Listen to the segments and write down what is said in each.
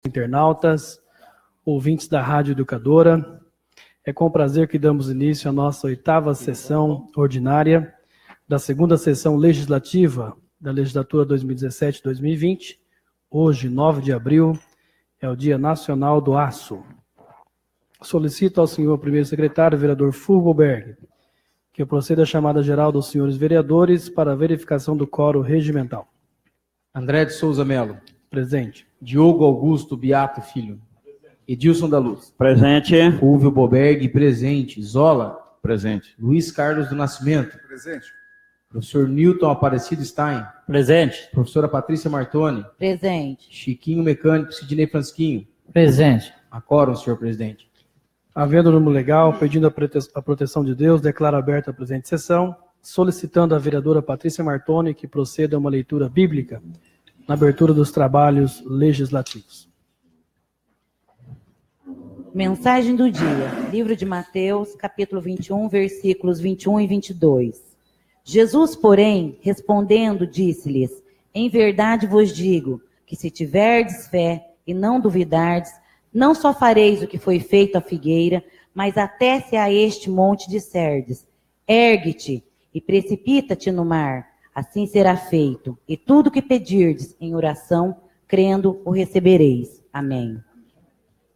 Internautas, ouvintes da Rádio Educadora, é com prazer que damos início à nossa 8ª sessão ordinária da 2ª sessão legislativa da legislatura 2017-2020. Hoje, 9 de abril, é o Dia Nacional do Aço. Solicito ao senhor primeiro secretário, vereador Furgoberg, que proceda a chamada geral dos senhores vereadores para a verificação do quórum regimental. André de Souza Melo. Presente. Diogo Augusto Beato Filho. Edilson da Luz. Presente. Fulvio Boberg, presente. Zola. Presente. Luiz Carlos do Nascimento. Presente. Professor Newton Aparecido Stein. Presente. Professora Patrícia Martoni. Presente. Chiquinho Mecânico Sidney Fransquinho. Presente. Acórum, senhor presidente. Havendo número legal, pedindo a proteção de Deus, declaro aberta a presente sessão, solicitando à vereadora Patrícia Martoni que proceda a uma leitura bíblica na abertura dos trabalhos legislativos. Mensagem do dia. Livro de Mateus, capítulo 21, versículos 21 e 22. Jesus, porém, respondendo, disse-lhes: Em verdade vos digo que se tiverdes fé e não duvidardes, não só fareis o que foi feito à figueira, mas até se a este monte disserdes: ergue-te e precipita-te no mar, assim será feito, e tudo que pedirdes em oração, crendo, o recebereis. Amém.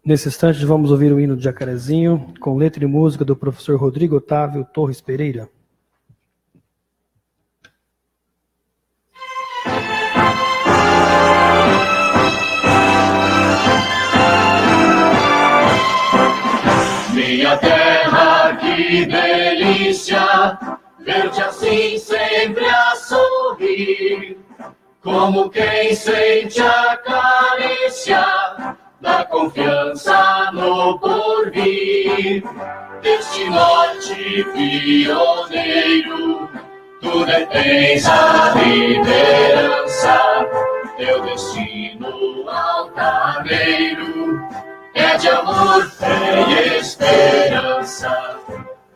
Nesse instante, vamos ouvir o hino de Jacarezinho, com letra e música do professor Rodrigo Otávio Torres Pereira. Minha terra, que delícia, ver-te assim sempre a sorrir, como quem sente a carícia da confiança no porvir. Deste norte pioneiro, tu detens a liderança, teu destino altaneiro é de amor, fé e esperança.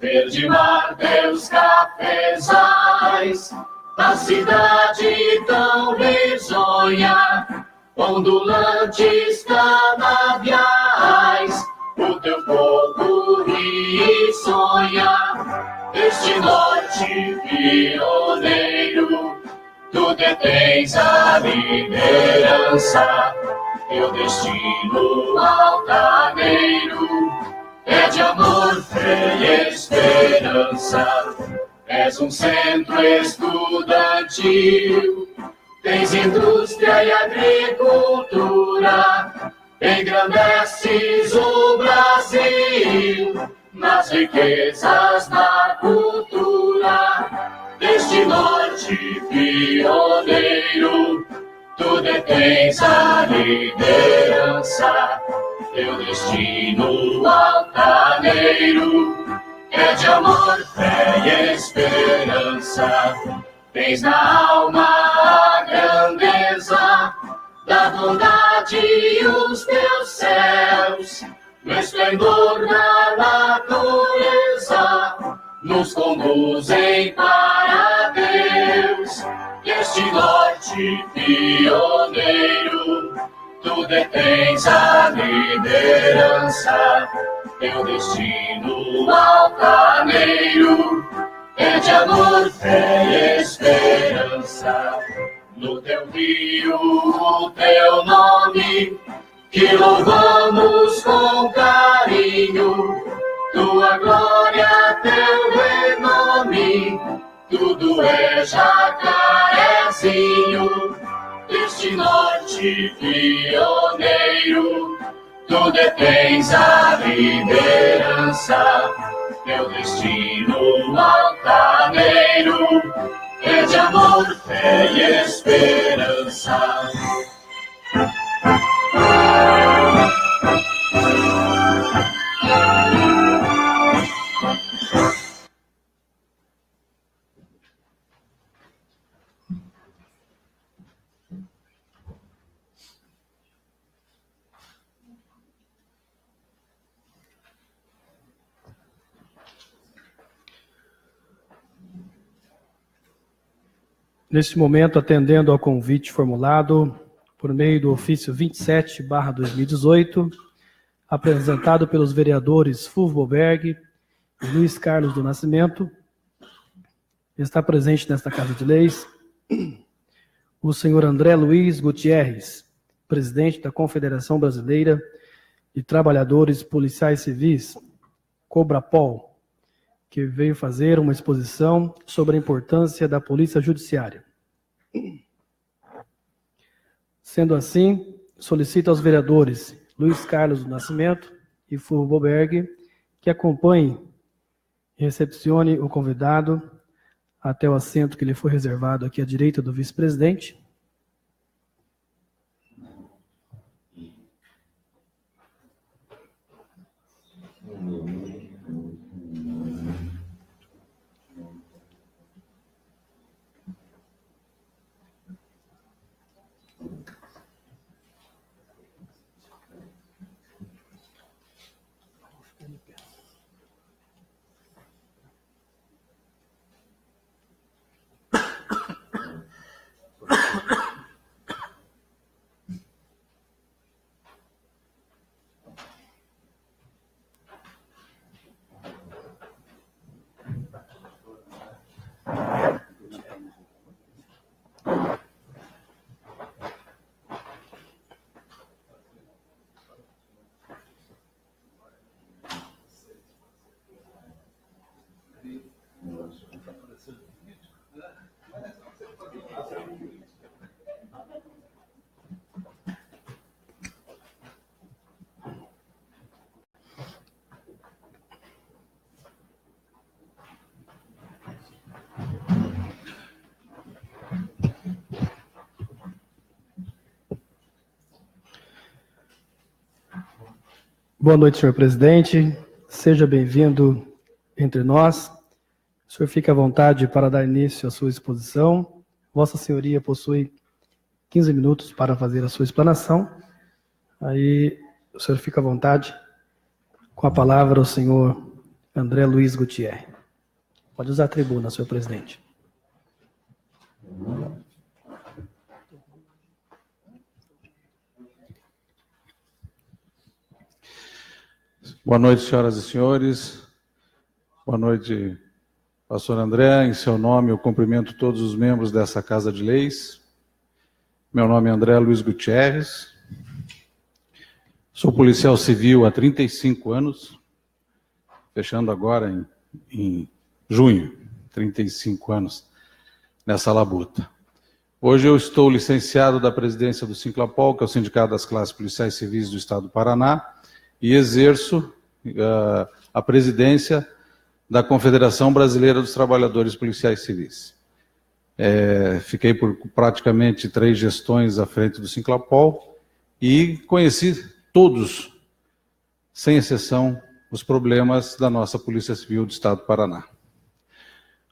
Verde mar, teus cafezais, na cidade tão risonha, ondulantes canaviais, o teu povo ri e sonha. Deste norte pioneiro, tu detens a liderança, teu destino altaneiro é de amor, fé e esperança. És um centro estudantil, tens indústria e agricultura, engrandeces o Brasil nas riquezas da cultura. Deste norte pioneiro, tu detens a liderança, teu destino altaneiro é de amor, fé e esperança. Tens na alma a grandeza da bondade e os teus céus, no esplendor da natureza, nos conduzem para Deus. Deste norte pioneiro, tu detens a liderança, teu destino altaneiro é de amor, fé e esperança. No teu rio, o teu nome, que louvamos com carinho, tua glória, teu renome, tudo é Jacarezinho. Deste norte pioneiro, tu detens a liderança, teu destino altaneiro é de amor, fé e esperança. Neste momento, atendendo ao convite formulado, por meio do ofício 27/2018, apresentado pelos vereadores Fulvio Boberg e Luiz Carlos do Nascimento. Está presente nesta Casa de Leis o senhor André Luiz Gutierrez, presidente da Confederação Brasileira de Trabalhadores Policiais Civis, Cobrapol, que veio fazer uma exposição sobre a importância da Polícia Judiciária. Sendo assim, solicito aos vereadores Luiz Carlos do Nascimento e Fulvio Boberg que acompanhem e recepcione o convidado até o assento que lhe foi reservado aqui à direita do vice-presidente. Boa noite, senhor presidente. Seja bem-vindo entre nós. O senhor fica à vontade para dar início à sua exposição. Vossa Senhoria possui 15 minutos para fazer a sua explanação. Aí o senhor fica à vontade. Com a palavra o senhor André Luiz Gutierrez. Pode usar a tribuna, senhor presidente. Boa noite, senhoras e senhores. Boa noite, pastor André. Em seu nome, eu cumprimento todos os membros dessa Casa de Leis. Meu nome é André Luiz Gutierrez. Sou policial civil há 35 anos, fechando agora em junho, 35 anos nessa labuta. Hoje eu estou licenciado da presidência do Sinclapol, que é o Sindicato das Classes Policiais Civis do Estado do Paraná, e exerço a presidência da Confederação Brasileira dos Trabalhadores Policiais Civis. Fiquei por praticamente 3 gestões à frente do Sinclapol e conheci todos, sem exceção, os problemas da nossa Polícia Civil do Estado do Paraná.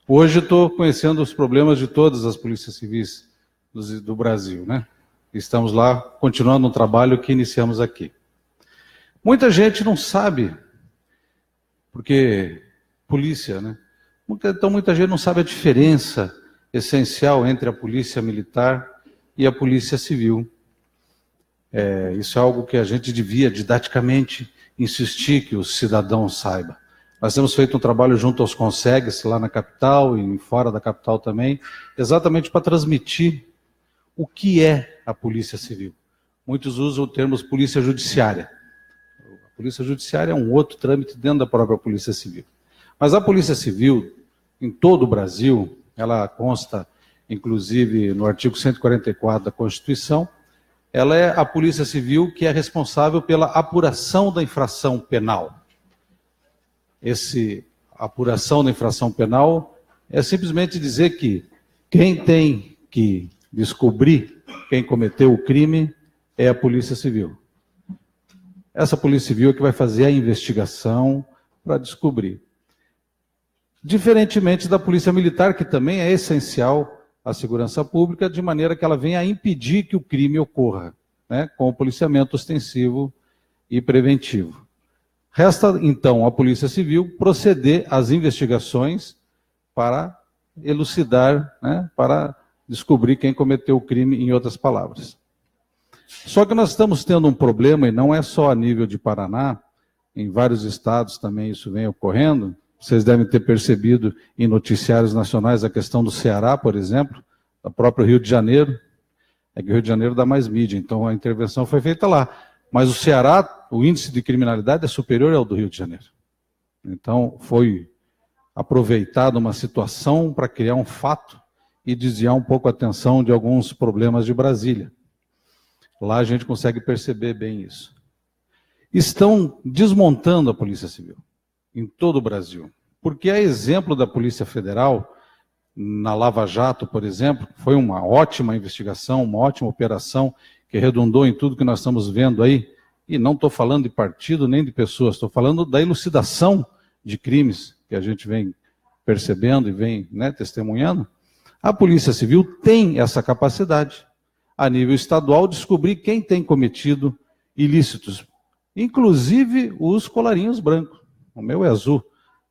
Hoje estou conhecendo os problemas de todas as polícias civis do Brasil, né? Estamos lá continuando um trabalho que iniciamos aqui. Muita gente não sabe, porque polícia, né? Então muita gente não sabe a diferença essencial entre a polícia militar e a polícia civil. Isso é algo que a gente devia didaticamente insistir que o cidadão saiba. Nós temos feito um trabalho junto aos CONSEGs, lá na capital e fora da capital também, exatamente para transmitir o que é a polícia civil. Muitos usam o termo polícia judiciária. A polícia judiciária é um outro trâmite dentro da própria polícia civil. Mas a polícia civil, em todo o Brasil, ela consta, inclusive, no artigo 144 da Constituição, ela é a polícia civil que é responsável pela apuração da infração penal. Apuração da infração penal é simplesmente dizer que quem tem que descobrir quem cometeu o crime é a polícia civil. Essa polícia civil é que vai fazer a investigação para descobrir. Diferentemente da polícia militar, que também é essencial à segurança pública, de maneira que ela venha a impedir que o crime ocorra, né, com o policiamento ostensivo e preventivo. Resta, então, à Polícia Civil proceder às investigações para elucidar, né, para descobrir quem cometeu o crime, em outras palavras. Só que nós estamos tendo um problema, e não é só a nível de Paraná, em vários estados também isso vem ocorrendo. Vocês devem ter percebido em noticiários nacionais a questão do Ceará, por exemplo, do próprio Rio de Janeiro. É que o Rio de Janeiro dá mais mídia, então a intervenção foi feita lá. Mas o Ceará, o índice de criminalidade é superior ao do Rio de Janeiro. Então foi aproveitada uma situação para criar um fato e desviar um pouco a atenção de alguns problemas de Brasília. Lá a gente consegue perceber bem isso. Estão desmontando a Polícia Civil em todo o Brasil. Porque a exemplo da Polícia Federal, na Lava Jato, por exemplo, foi uma ótima investigação, uma ótima operação que redundou em tudo que nós estamos vendo aí. E não estou falando de partido nem de pessoas, estou falando da elucidação de crimes que a gente vem percebendo e vem, né, testemunhando. A Polícia Civil tem essa capacidade, a nível estadual, descobrir quem tem cometido ilícitos, inclusive os colarinhos brancos. O meu é azul,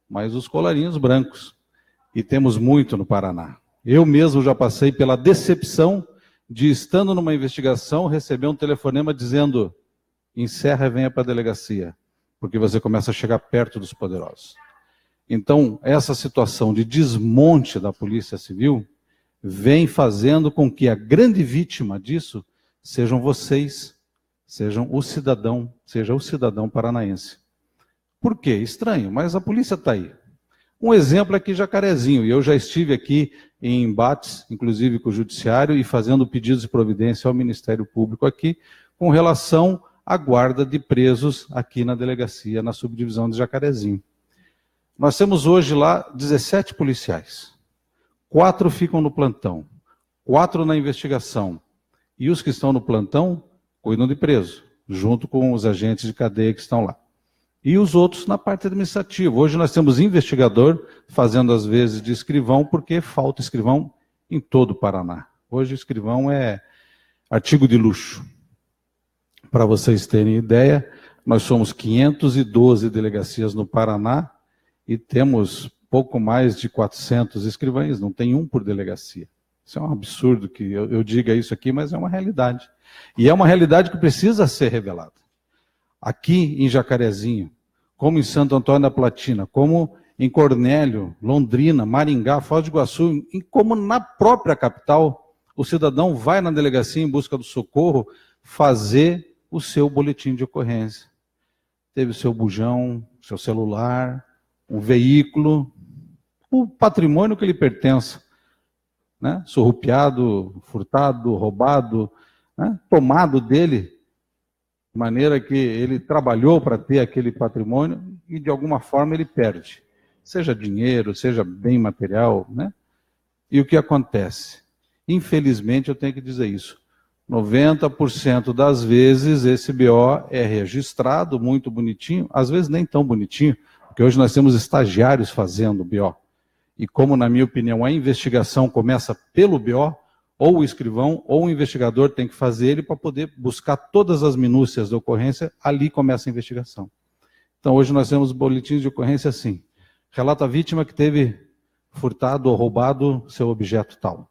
mas os colarinhos brancos. E temos muito no Paraná. Eu mesmo já passei pela decepção de, estando numa investigação, receber um telefonema dizendo: encerra e venha para a delegacia, porque você começa a chegar perto dos poderosos. Então, essa situação de desmonte da Polícia Civil vem fazendo com que a grande vítima disso sejam vocês, seja o cidadão paranaense. Por quê? Estranho, mas a polícia está aí. Um exemplo é aqui Jacarezinho, e eu já estive aqui em embates, inclusive com o Judiciário, e fazendo pedidos de providência ao Ministério Público aqui, com relação à guarda de presos aqui na delegacia, na subdivisão de Jacarezinho. Nós temos hoje lá 17 policiais. 4 ficam no plantão, 4 na investigação, e os que estão no plantão cuidam de preso, junto com os agentes de cadeia que estão lá. E os outros na parte administrativa. Hoje nós temos investigador fazendo às vezes de escrivão, porque falta escrivão em todo o Paraná. Hoje escrivão é artigo de luxo. Para vocês terem ideia, nós somos 512 delegacias no Paraná e temos pouco mais de 400 escrivães, não tem um por delegacia. Isso é um absurdo que eu diga isso aqui, mas é uma realidade. E é uma realidade que precisa ser revelada. Aqui em Jacarezinho, como em Santo Antônio da Platina, como em Cornélio, Londrina, Maringá, Foz do Iguaçu, e como na própria capital, o cidadão vai na delegacia em busca do socorro fazer o seu boletim de ocorrência. Teve o seu bujão, seu celular, um veículo, o patrimônio que lhe pertence, né? Surrupiado, furtado, roubado, né? Tomado dele, de maneira que ele trabalhou para ter aquele patrimônio e de alguma forma ele perde. Seja dinheiro, seja bem material, né? E o que acontece? Infelizmente eu tenho que dizer isso. 90% das vezes esse BO é registrado, muito bonitinho, às vezes nem tão bonitinho, porque hoje nós temos estagiários fazendo BO. E como, na minha opinião, a investigação começa pelo BO, ou o escrivão, ou o investigador tem que fazer ele para poder buscar todas as minúcias da ocorrência, ali começa a investigação. Então hoje nós temos boletins de ocorrência assim. Relata a vítima que teve furtado ou roubado seu objeto tal.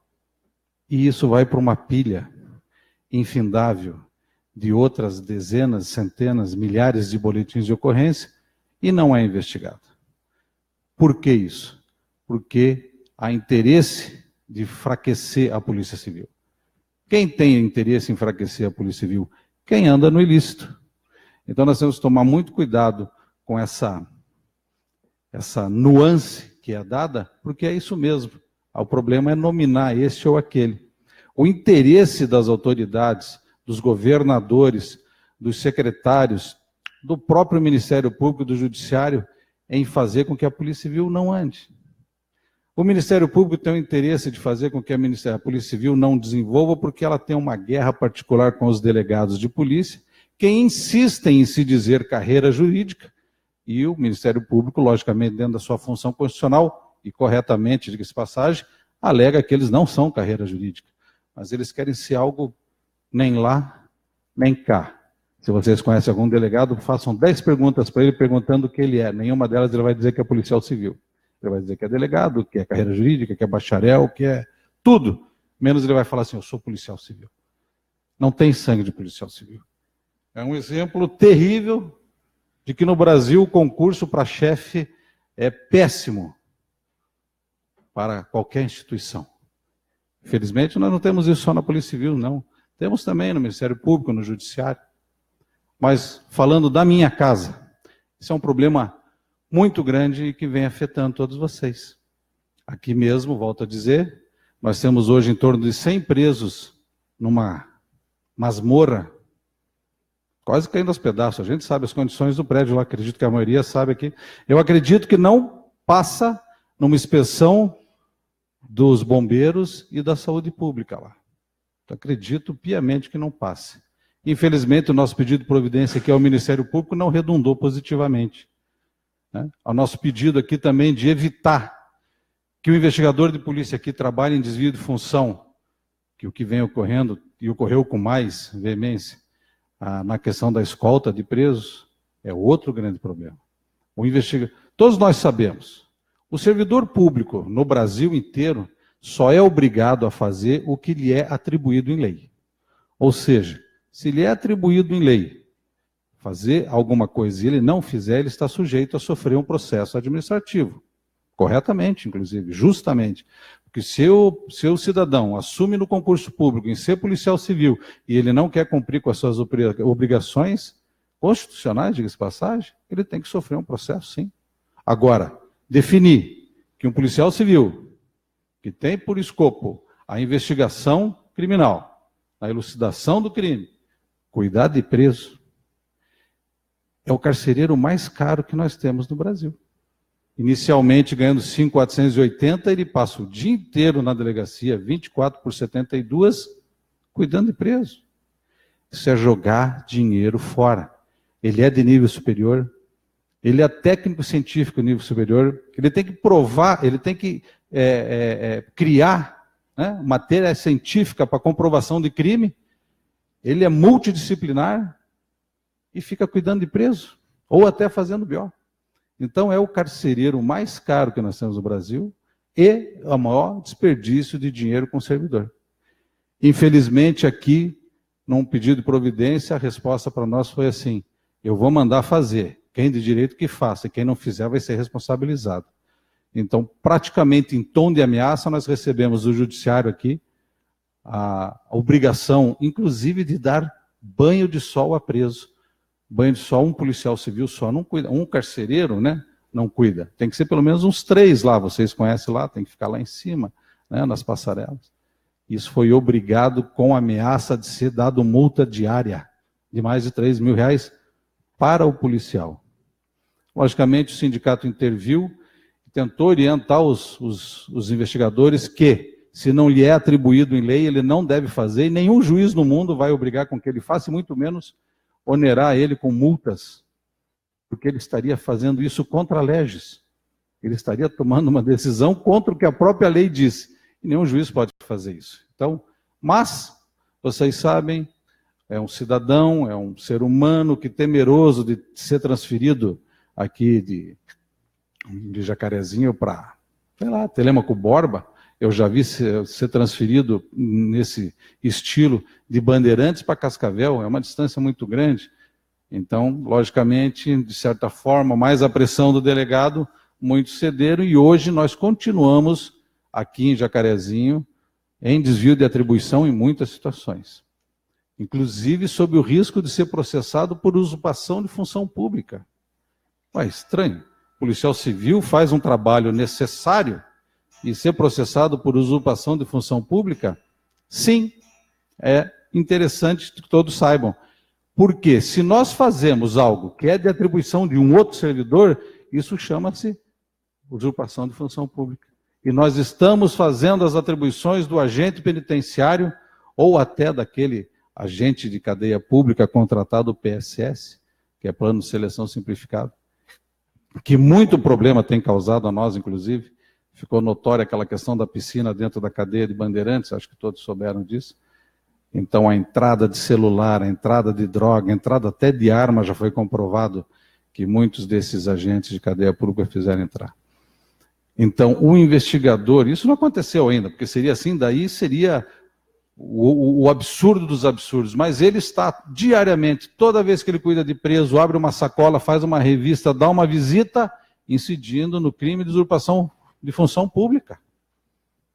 E isso vai para uma pilha infindável de outras dezenas, centenas, milhares de boletins de ocorrência e não é investigado. Por que isso? Porque há interesse de enfraquecer a Polícia Civil. Quem tem interesse em enfraquecer a Polícia Civil? Quem anda no ilícito. Então nós temos que tomar muito cuidado com essa nuance que é dada, porque é isso mesmo. O problema é nominar este ou aquele. O interesse das autoridades, dos governadores, dos secretários, do próprio Ministério Público e do Judiciário é em fazer com que a Polícia Civil não ande. O Ministério Público tem o interesse de fazer com que a Polícia Civil não desenvolva, porque ela tem uma guerra particular com os delegados de polícia, que insistem em se dizer carreira jurídica, e o Ministério Público, logicamente, dentro da sua função constitucional, e corretamente, diga-se de passagem, alega que eles não são carreira jurídica, mas eles querem ser algo nem lá, nem cá. Se vocês conhecem algum delegado, façam 10 perguntas para ele, perguntando o que ele é. Nenhuma delas ele vai dizer que é policial civil. Ele vai dizer que é delegado, que é carreira jurídica, que é bacharel, que é tudo. Menos ele vai falar assim, eu sou policial civil. Não tem sangue de policial civil. É um exemplo terrível de que no Brasil o concurso para chefe é péssimo para qualquer instituição. Infelizmente, nós não temos isso só na Polícia Civil, não. Temos também no Ministério Público, no Judiciário. Mas, falando da minha casa, isso é um problema muito grande e que vem afetando todos vocês. Aqui mesmo, volto a dizer, nós temos hoje em torno de 100 presos numa masmorra, quase caindo aos pedaços. A gente sabe as condições do prédio lá, acredito que a maioria sabe aqui. Eu acredito que não passa numa inspeção dos bombeiros e da saúde pública lá. Eu acredito piamente que não passe. Infelizmente, o nosso pedido de providência aqui ao Ministério Público não redundou positivamente. Né? O nosso pedido aqui também de evitar que o investigador de polícia aqui trabalhe em desvio de função, que o que vem ocorrendo, e ocorreu com mais veemência, na questão da escolta de presos, é outro grande problema. Todos nós sabemos, o servidor público no Brasil inteiro só é obrigado a fazer o que lhe é atribuído em lei. Ou seja, se lhe é atribuído em lei fazer alguma coisa e ele não fizer, ele está sujeito a sofrer um processo administrativo. Corretamente, inclusive, justamente. Porque se o cidadão assume no concurso público em ser policial civil e ele não quer cumprir com as suas obrigações constitucionais, diga-se de passagem, ele tem que sofrer um processo, sim. Agora, definir que um policial civil que tem por escopo a investigação criminal, a elucidação do crime, cuidar de preso, é o carcereiro mais caro que nós temos no Brasil. Inicialmente ganhando 5.480, ele passa o dia inteiro na delegacia, 24 por 72, cuidando de preso. Isso é jogar dinheiro fora. Ele é de nível superior, ele é técnico científico de nível superior, ele tem que provar, ele tem que criar, né, matéria científica para comprovação de crime, ele é multidisciplinar e fica cuidando de preso, ou até fazendo BO. Então é o carcereiro mais caro que nós temos no Brasil e o maior desperdício de dinheiro com o servidor. Infelizmente aqui, num pedido de providência, a resposta para nós foi assim: eu vou mandar fazer, quem de direito que faça, e quem não fizer vai ser responsabilizado. Então, praticamente em tom de ameaça, nós recebemos do judiciário aqui a obrigação, inclusive, de dar banho de sol a preso. Banho de sol, um policial civil só não cuida, um carcereiro, né, não cuida. Tem que ser pelo menos uns 3 lá, vocês conhecem lá, tem que ficar lá em cima, né, nas passarelas. Isso foi obrigado com ameaça de ser dado multa diária de mais de R$3 mil para o policial. Logicamente, o sindicato interviu e tentou orientar os investigadores que, se não lhe é atribuído em lei, ele não deve fazer, e nenhum juiz no mundo vai obrigar com que ele faça, e muito menos onerar ele com multas, porque ele estaria fazendo isso contra a leges. Ele estaria tomando uma decisão contra o que a própria lei diz. E nenhum juiz pode fazer isso. Então, mas, vocês sabem, é um cidadão, é um ser humano que, temeroso de ser transferido aqui de Jacarezinho para, sei lá, Telêmaco Borba, eu já vi ser transferido nesse estilo de Bandeirantes para Cascavel, é uma distância muito grande. Então, logicamente, de certa forma, mais a pressão do delegado, muitos cederam, e hoje nós continuamos aqui em Jacarezinho em desvio de atribuição em muitas situações. Inclusive sob o risco de ser processado por usurpação de função pública. Ué, estranho. O policial civil faz um trabalho necessário e ser processado por usurpação de função pública? Sim, é interessante que todos saibam. Porque se nós fazemos algo que é de atribuição de um outro servidor, isso chama-se usurpação de função pública. E nós estamos fazendo as atribuições do agente penitenciário ou até daquele agente de cadeia pública contratado PSS, que é Plano de Seleção Simplificado, que muito problema tem causado a nós, inclusive. Ficou notória aquela questão da piscina dentro da cadeia de Bandeirantes, acho que todos souberam disso. Então, a entrada de celular, a entrada de droga, a entrada até de arma, já foi comprovado que muitos desses agentes de cadeia pública fizeram entrar. Então, o investigador, isso não aconteceu ainda, porque seria assim, daí seria o absurdo dos absurdos, mas ele está diariamente, toda vez que ele cuida de preso, abre uma sacola, faz uma revista, dá uma visita, incidindo no crime de usurpação de função pública.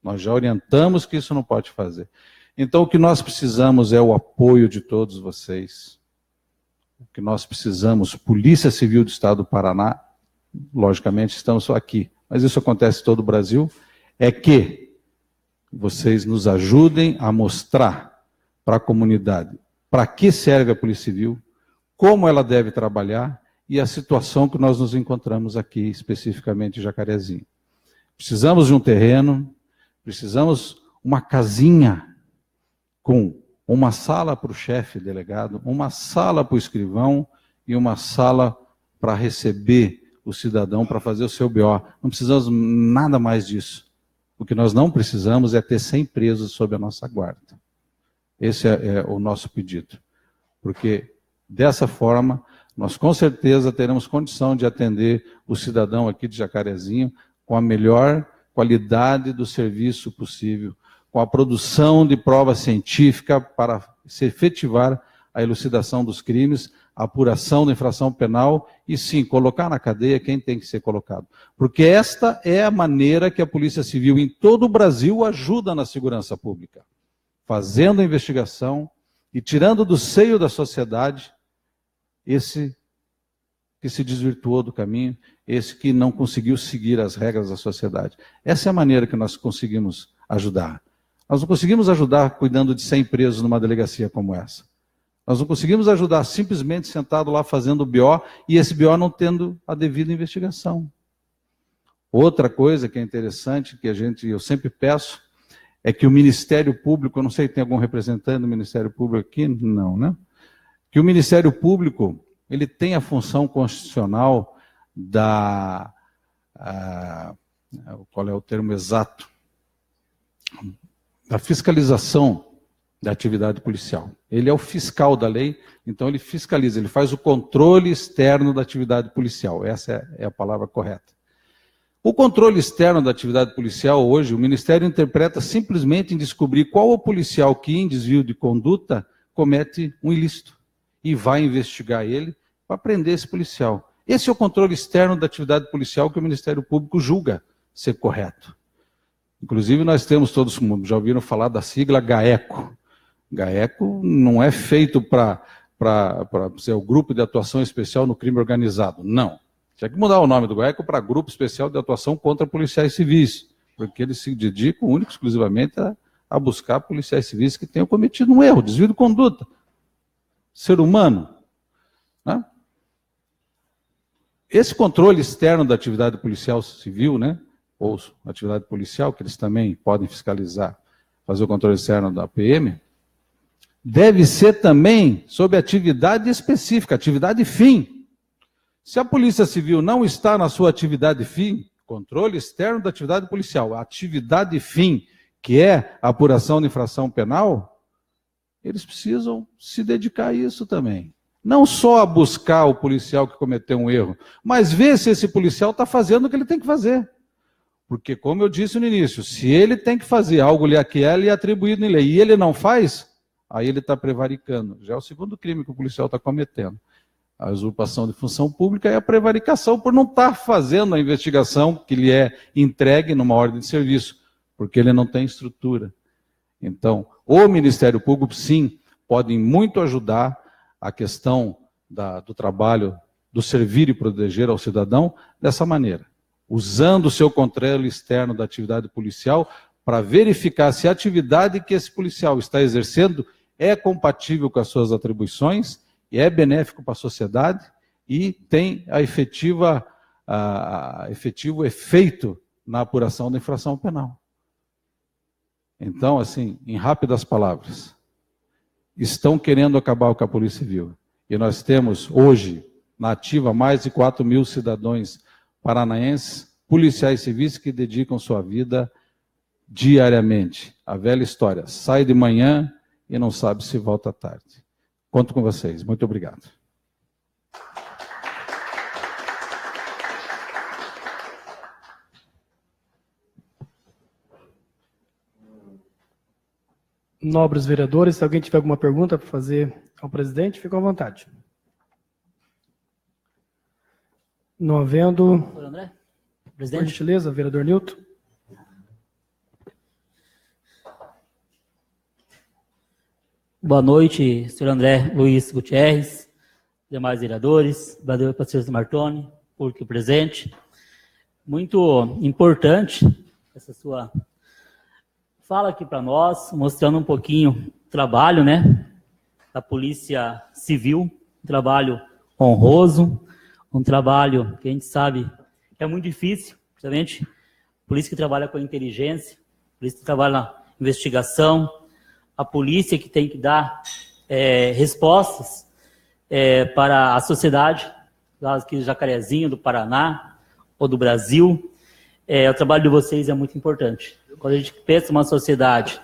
Nós já orientamos que isso não pode fazer. Então, o que nós precisamos é o apoio de todos vocês. O que nós precisamos, Polícia Civil do Estado do Paraná, logicamente estamos aqui, mas isso acontece em todo o Brasil, é que vocês nos ajudem a mostrar para a comunidade para que serve a Polícia Civil, como ela deve trabalhar e a situação que nós nos encontramos aqui, especificamente em Jacarezinho. Precisamos de um terreno, precisamos uma casinha com uma sala para o chefe delegado, uma sala para o escrivão e uma sala para receber o cidadão para fazer o seu BO. Não precisamos nada mais disso. O que nós não precisamos é ter 100 presos sob a nossa guarda. Esse é o nosso pedido. Porque, dessa forma, nós com certeza teremos condição de atender o cidadão aqui de Jacarezinho com a melhor qualidade do serviço possível, com a produção de prova científica para se efetivar a elucidação dos crimes, a apuração da infração penal e, sim, colocar na cadeia quem tem que ser colocado. Porque esta é a maneira que a Polícia Civil em todo o Brasil ajuda na segurança pública, fazendo a investigação e tirando do seio da sociedade esse que se desvirtuou do caminho, esse que não conseguiu seguir as regras da sociedade. Essa é a maneira que nós conseguimos ajudar. Nós não conseguimos ajudar cuidando de 100 presos numa delegacia como essa. Nós não conseguimos ajudar simplesmente sentado lá fazendo o BO e esse BO não tendo a devida investigação. Outra coisa que é interessante, que eu sempre peço, é que o Ministério Público, eu não sei se tem algum representante do Ministério Público aqui, não, né? Que o Ministério Público, ele tem a função constitucional qual é o termo exato? Da fiscalização da atividade policial. Ele é o fiscal da lei, então ele fiscaliza, ele faz o controle externo da atividade policial. Essa é a palavra correta. O controle externo da atividade policial, hoje, o Ministério interpreta simplesmente em descobrir qual o policial que, em desvio de conduta, comete um ilícito. E vai investigar ele para prender esse policial. Esse é o controle externo da atividade policial que o Ministério Público julga ser correto. Inclusive, nós temos, todos já ouviram falar da sigla GAECO. GAECO não é feito para ser o Grupo de Atuação Especial no Crime Organizado. Não. Tinha que mudar o nome do GAECO para Grupo Especial de Atuação contra Policiais Civis, porque eles se dedicam única e exclusivamente a buscar policiais civis que tenham cometido um erro, desvio de conduta. Ser humano. Né? Esse controle externo da atividade policial civil, né, ou atividade policial, que eles também podem fiscalizar, fazer o controle externo da PM, deve ser também sob atividade específica, atividade fim. Se a Polícia Civil não está na sua atividade fim, controle externo da atividade policial, a atividade fim, que é a apuração de infração penal, eles precisam se dedicar a isso também. Não só a buscar o policial que cometeu um erro, mas ver se esse policial está fazendo o que ele tem que fazer. Porque, como eu disse no início, se ele tem que fazer algo que é lhe atribuído em lei e ele não faz, aí ele está prevaricando. Já é o segundo crime que o policial está cometendo. A usurpação de função pública é a prevaricação por não estar fazendo a investigação que lhe é entregue numa ordem de serviço, porque ele não tem estrutura. Então, o Ministério Público, sim, pode muito ajudar a questão do trabalho, do servir e proteger ao cidadão dessa maneira, usando o seu controle externo da atividade policial para verificar se a atividade que esse policial está exercendo é compatível com as suas atribuições e é benéfico para a sociedade e tem efetivo efeito na apuração da infração penal. Então, assim, em rápidas palavras, estão querendo acabar com a Polícia Civil. E nós temos hoje, na ativa, mais de 4.000 cidadãos paranaenses, policiais civis que dedicam sua vida diariamente. A velha história, sai de manhã e não sabe se volta à tarde. Conto com vocês. Muito obrigado. Nobres vereadores, se alguém tiver alguma pergunta para fazer ao presidente, fica à vontade. Não havendo... Senhor André, Por presidente. gentileza, vereador Nilton. Boa noite, senhor André Luiz Gutierrez, demais vereadores, vereador Patrícia Martoni, público presente. Muito importante essa sua fala aqui para nós, mostrando um pouquinho o trabalho, né, da Polícia Civil, um trabalho honroso, um trabalho que a gente sabe que é muito difícil, principalmente polícia que trabalha com inteligência, polícia que trabalha na investigação, a polícia que tem que dar respostas para a sociedade, aqui do Jacarezinho, do Paraná ou do Brasil. O trabalho de vocês é muito importante. Quando a gente pensa uma sociedade,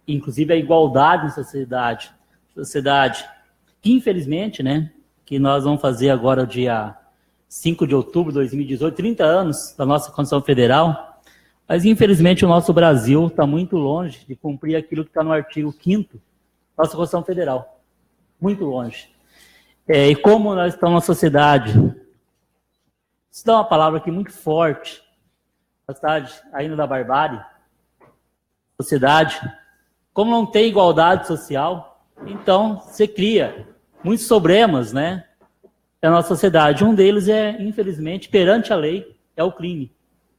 inclusive a igualdade na sociedade que infelizmente, né, que nós vamos fazer agora dia 5 de outubro de 2018, 30 anos da nossa Constituição Federal, mas infelizmente o nosso Brasil está muito longe de cumprir aquilo que está no artigo 5º da nossa Constituição Federal. Muito longe. E como nós estamos na sociedade, isso dá uma palavra aqui muito forte, na cidade ainda da barbárie, sociedade, como não tem igualdade social, então você cria muitos problemas, né, na nossa sociedade. Um deles infelizmente, perante a lei, é o crime.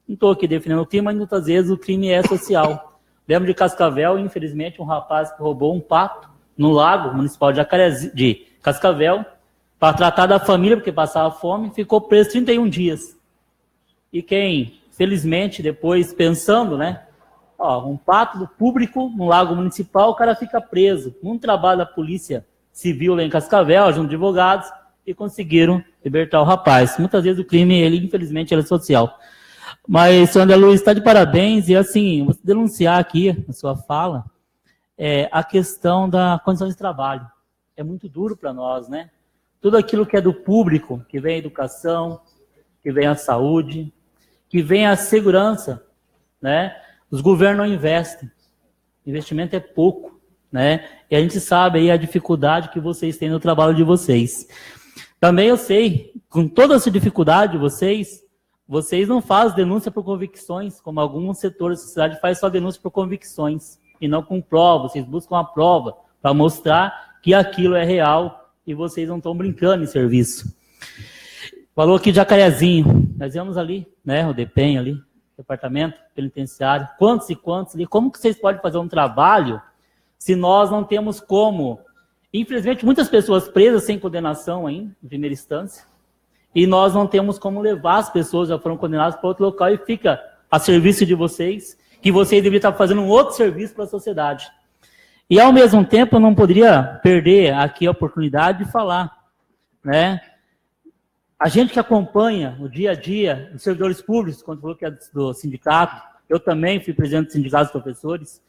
Não estou aqui defendendo o crime, mas muitas vezes o crime é social. Lembro de Cascavel, infelizmente, um rapaz que roubou um pato no lago municipal de Cascavel, para tratar da família, porque passava fome, ficou preso 31 dias. E quem, felizmente, depois pensando, né, um pato do público no lago municipal, o cara fica preso. Num trabalho da Polícia Civil lá em Cascavel, junto de advogados, e conseguiram libertar o rapaz. Muitas vezes o crime, infelizmente, é social. Mas, senhor André Luiz, está de parabéns, e assim, vou denunciar aqui, na sua fala, a questão da condição de trabalho. É muito duro para nós, né? Tudo aquilo que é do público, que vem a educação, que vem a saúde, que vem a segurança, né? Os governos não investem. Investimento é pouco, né? E a gente sabe aí a dificuldade que vocês têm no trabalho de vocês. Também eu sei, com toda essa dificuldade de vocês não fazem denúncia por convicções, como alguns setores da sociedade fazem só denúncia por convicções, e não com prova. Vocês buscam a prova para mostrar que aquilo é real e vocês não estão brincando em serviço. Falou aqui de Jacarezinho. Nós vemos ali, né, o DEPEN ali, Departamento Penitenciário. Quantos e quantos ali? Como que vocês podem fazer um trabalho se nós não temos como? Infelizmente, muitas pessoas presas sem condenação ainda, em primeira instância, e nós não temos como levar as pessoas que já foram condenadas para outro local e fica a serviço de vocês, que vocês deveriam estar fazendo um outro serviço para a sociedade. E, ao mesmo tempo, eu não poderia perder aqui a oportunidade de falar, né? A gente que acompanha o dia a dia dos servidores públicos, quando falou que é do sindicato, eu também fui presidente do sindicato dos professores,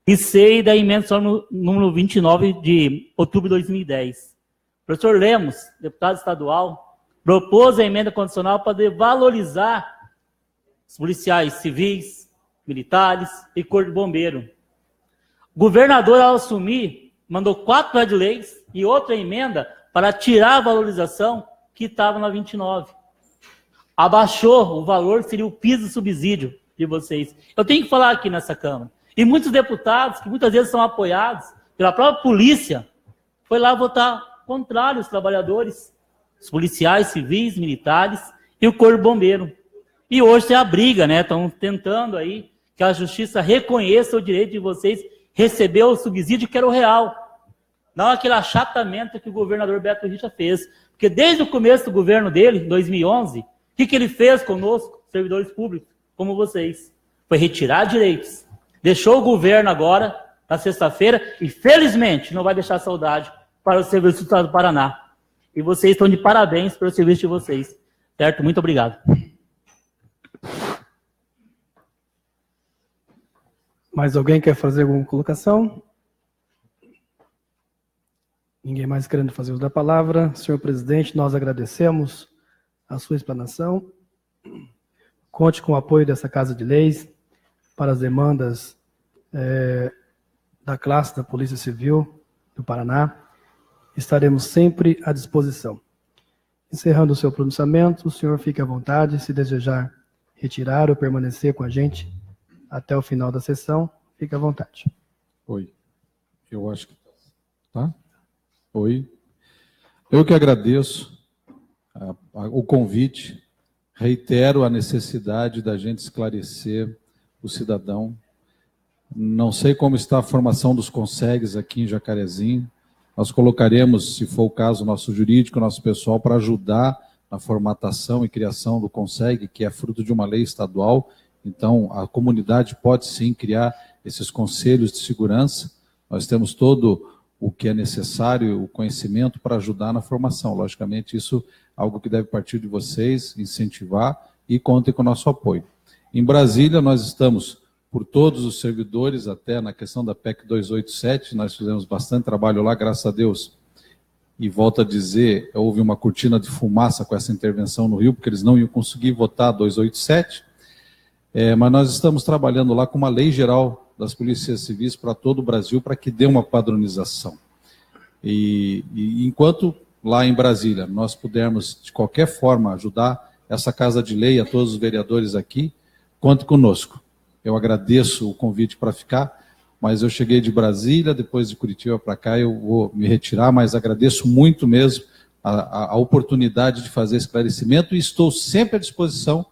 e sei da emenda número 29 de outubro de 2010. O professor Lemos, deputado estadual, propôs a emenda condicional para valorizar os policiais civis, militares e corpo de bombeiro. O governador, ao assumir, mandou 4 projetos de leis e outra emenda para tirar a valorização que estava na 29. Abaixou o valor, seria o piso subsídio de vocês. Eu tenho que falar aqui nessa Câmara. E muitos deputados, que muitas vezes são apoiados pela própria polícia, foi lá votar contrário aos trabalhadores, os policiais, civis, militares e o corpo bombeiro. E hoje tem a briga, né? Estão tentando aí que a justiça reconheça o direito de vocês receber o subsídio que era o real. Não aquele achatamento que o governador Beto Richa fez. Porque desde o começo do governo dele, em 2011, o que ele fez conosco, servidores públicos, como vocês? Foi retirar direitos. Deixou o governo agora, na sexta-feira, e felizmente não vai deixar saudade para o serviço do Estado do Paraná. E vocês estão de parabéns pelo serviço de vocês. Certo? Muito obrigado. Mais alguém quer fazer alguma colocação? Ninguém mais querendo fazer uso da palavra. Senhor presidente, nós agradecemos a sua explanação. Conte com o apoio dessa Casa de Leis para as demandas da classe da Polícia Civil do Paraná, estaremos sempre à disposição. Encerrando o seu pronunciamento, o senhor fique à vontade, se desejar retirar ou permanecer com a gente até o final da sessão, fique à vontade. Oi. Eu acho que... Tá? Oi. Eu que agradeço o convite, reitero a necessidade da gente esclarecer o cidadão. Não sei como está a formação dos consegues aqui em Jacarezinho. Nós colocaremos, se for o caso, nosso jurídico, nosso pessoal, para ajudar na formatação e criação do consegue, que é fruto de uma lei estadual. Então, a comunidade pode sim criar esses conselhos de segurança. Nós temos todo o que é necessário, o conhecimento para ajudar na formação. Logicamente, isso é algo que deve partir de vocês, incentivar, e contem com o nosso apoio. Em Brasília, nós estamos por todos os servidores, até na questão da PEC 287, nós fizemos bastante trabalho lá, graças a Deus. E volto a dizer, houve uma cortina de fumaça com essa intervenção no Rio, porque eles não iam conseguir votar 287, mas nós estamos trabalhando lá com uma lei geral das polícias civis para todo o Brasil, para que dê uma padronização. E enquanto lá em Brasília nós pudermos, de qualquer forma, ajudar essa Casa de Lei, a todos os vereadores aqui, conte conosco. Eu agradeço o convite para ficar, mas eu cheguei de Brasília, depois de Curitiba para cá, eu vou me retirar, mas agradeço muito mesmo a oportunidade de fazer esclarecimento e estou sempre à disposição,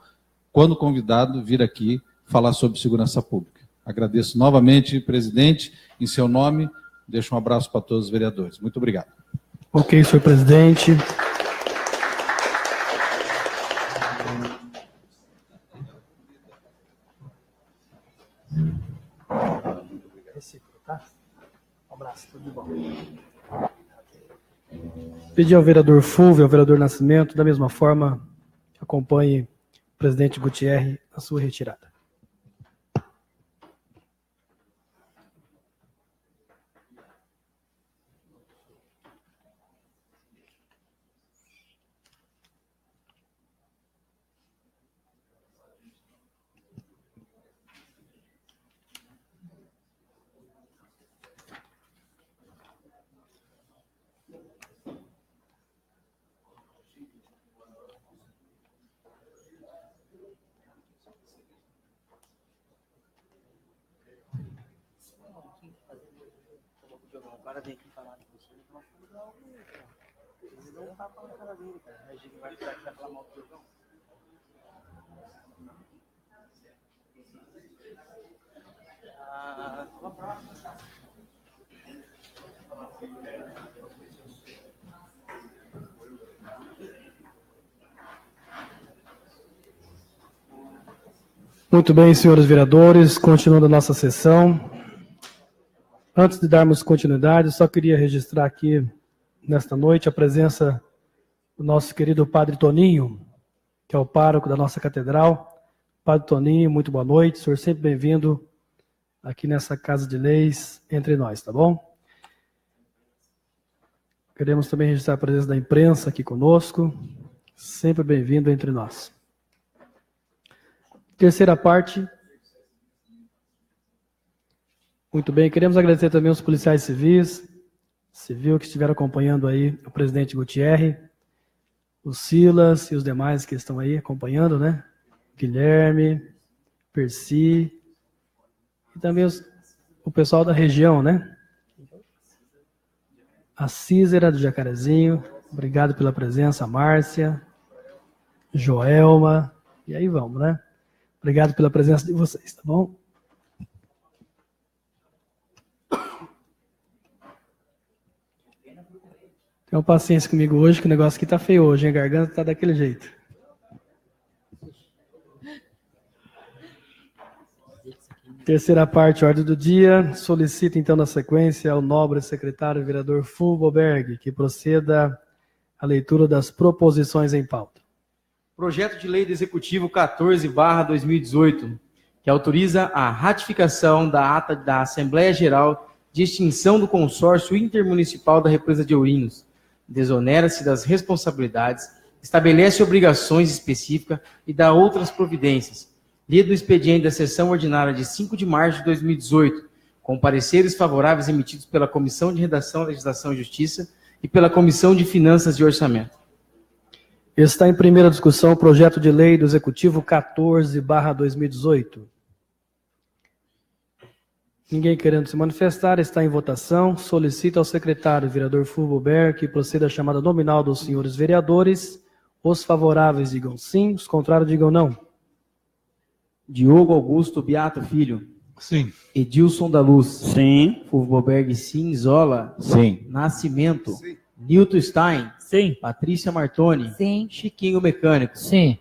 quando convidado, vir aqui falar sobre segurança pública. Agradeço novamente, presidente, em seu nome, deixo um abraço para todos os vereadores. Muito obrigado. Ok, senhor presidente. Um abraço, tudo de bom. Pedir ao vereador Fulvio, ao vereador Nascimento, da mesma forma, acompanhe o presidente Gutierrez na sua retirada. Agora vem aqui falar com você. Ele não tá falando na cara dele, cara. A gente vai falar mal do Jogão. Muito bem, senhores vereadores, continuando a nossa sessão. Antes de darmos continuidade, só queria registrar aqui, nesta noite, a presença do nosso querido Padre Toninho, que é o pároco da nossa catedral. Padre Toninho, muito boa noite, senhor sempre bem-vindo aqui nessa Casa de Leis entre nós, tá bom? Queremos também registrar a presença da imprensa aqui conosco, sempre bem-vindo entre nós. Terceira parte. Muito bem, queremos agradecer também aos policiais civis, que estiveram acompanhando aí o presidente Gutierrez, o Silas e os demais que estão aí acompanhando, né? Guilherme, Percy, e também o pessoal da região, né? A Cícera do Jacarezinho, obrigado pela presença, Márcia, Joelma, e aí vamos, né? Obrigado pela presença de vocês, tá bom? Tenham paciência comigo hoje, que o negócio aqui tá feio hoje, hein? A garganta tá daquele jeito. Terceira parte, ordem do dia. Solicito, então, na sequência, ao nobre secretário vereador Fulvio Berg, que proceda a leitura das proposições em pauta. Projeto de Lei do Executivo 14/2018, que autoriza a ratificação da ata da Assembleia Geral de extinção do consórcio intermunicipal da represa de Ourinhos, desonera-se das responsabilidades, estabelece obrigações específicas e dá outras providências. Lido o expediente da sessão ordinária de 5 de março de 2018, com pareceres favoráveis emitidos pela Comissão de Redação, Legislação e Justiça e pela Comissão de Finanças e Orçamento. Está em primeira discussão o projeto de lei do Executivo 14/2018. Ninguém querendo se manifestar, está em votação. Solicito ao secretário, vereador Fulvio Ber, que proceda a chamada nominal dos senhores vereadores. Os favoráveis digam sim, os contrários digam não. Diogo Augusto Beato Filho. Sim. Edilson da Luz. Sim. Fulvio Boberg, sim. Zola. Sim. Nascimento. Sim. Nilton Stein. Sim. Patrícia Martoni. Sim. Chiquinho Mecânico. Sim.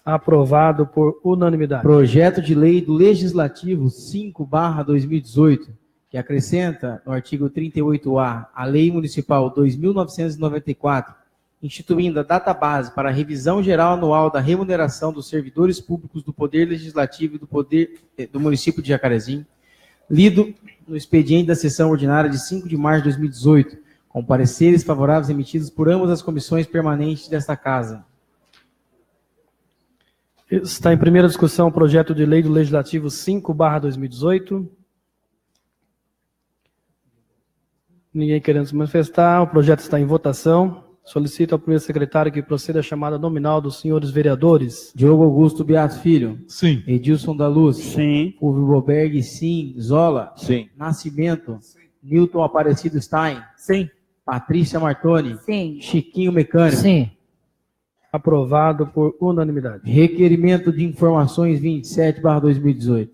Aprovado por unanimidade. Projeto de lei do Legislativo 5/2018, que acrescenta no artigo 38A a Lei Municipal 2.994, instituindo a database para a revisão geral anual da remuneração dos servidores públicos do Poder Legislativo e do município de Jacarezinho, lido no expediente da sessão ordinária de 5 de março de 2018, com pareceres favoráveis emitidos por ambas as comissões permanentes desta Casa. Está em primeira discussão o projeto de lei do Legislativo 5/2018. Ninguém querendo se manifestar, o projeto está em votação. Solicito ao primeiro secretário que proceda a chamada nominal dos senhores vereadores. Diogo Augusto Beato Filho. Sim. Edilson da Luz. Sim. Fulvio Boberg, sim. Zola. Sim. Nascimento. Sim. Nilton Aparecido Stein. Sim. Patrícia Martoni. Sim. Chiquinho Mecânico. Sim. Aprovado por unanimidade. Requerimento de informações 27/2018.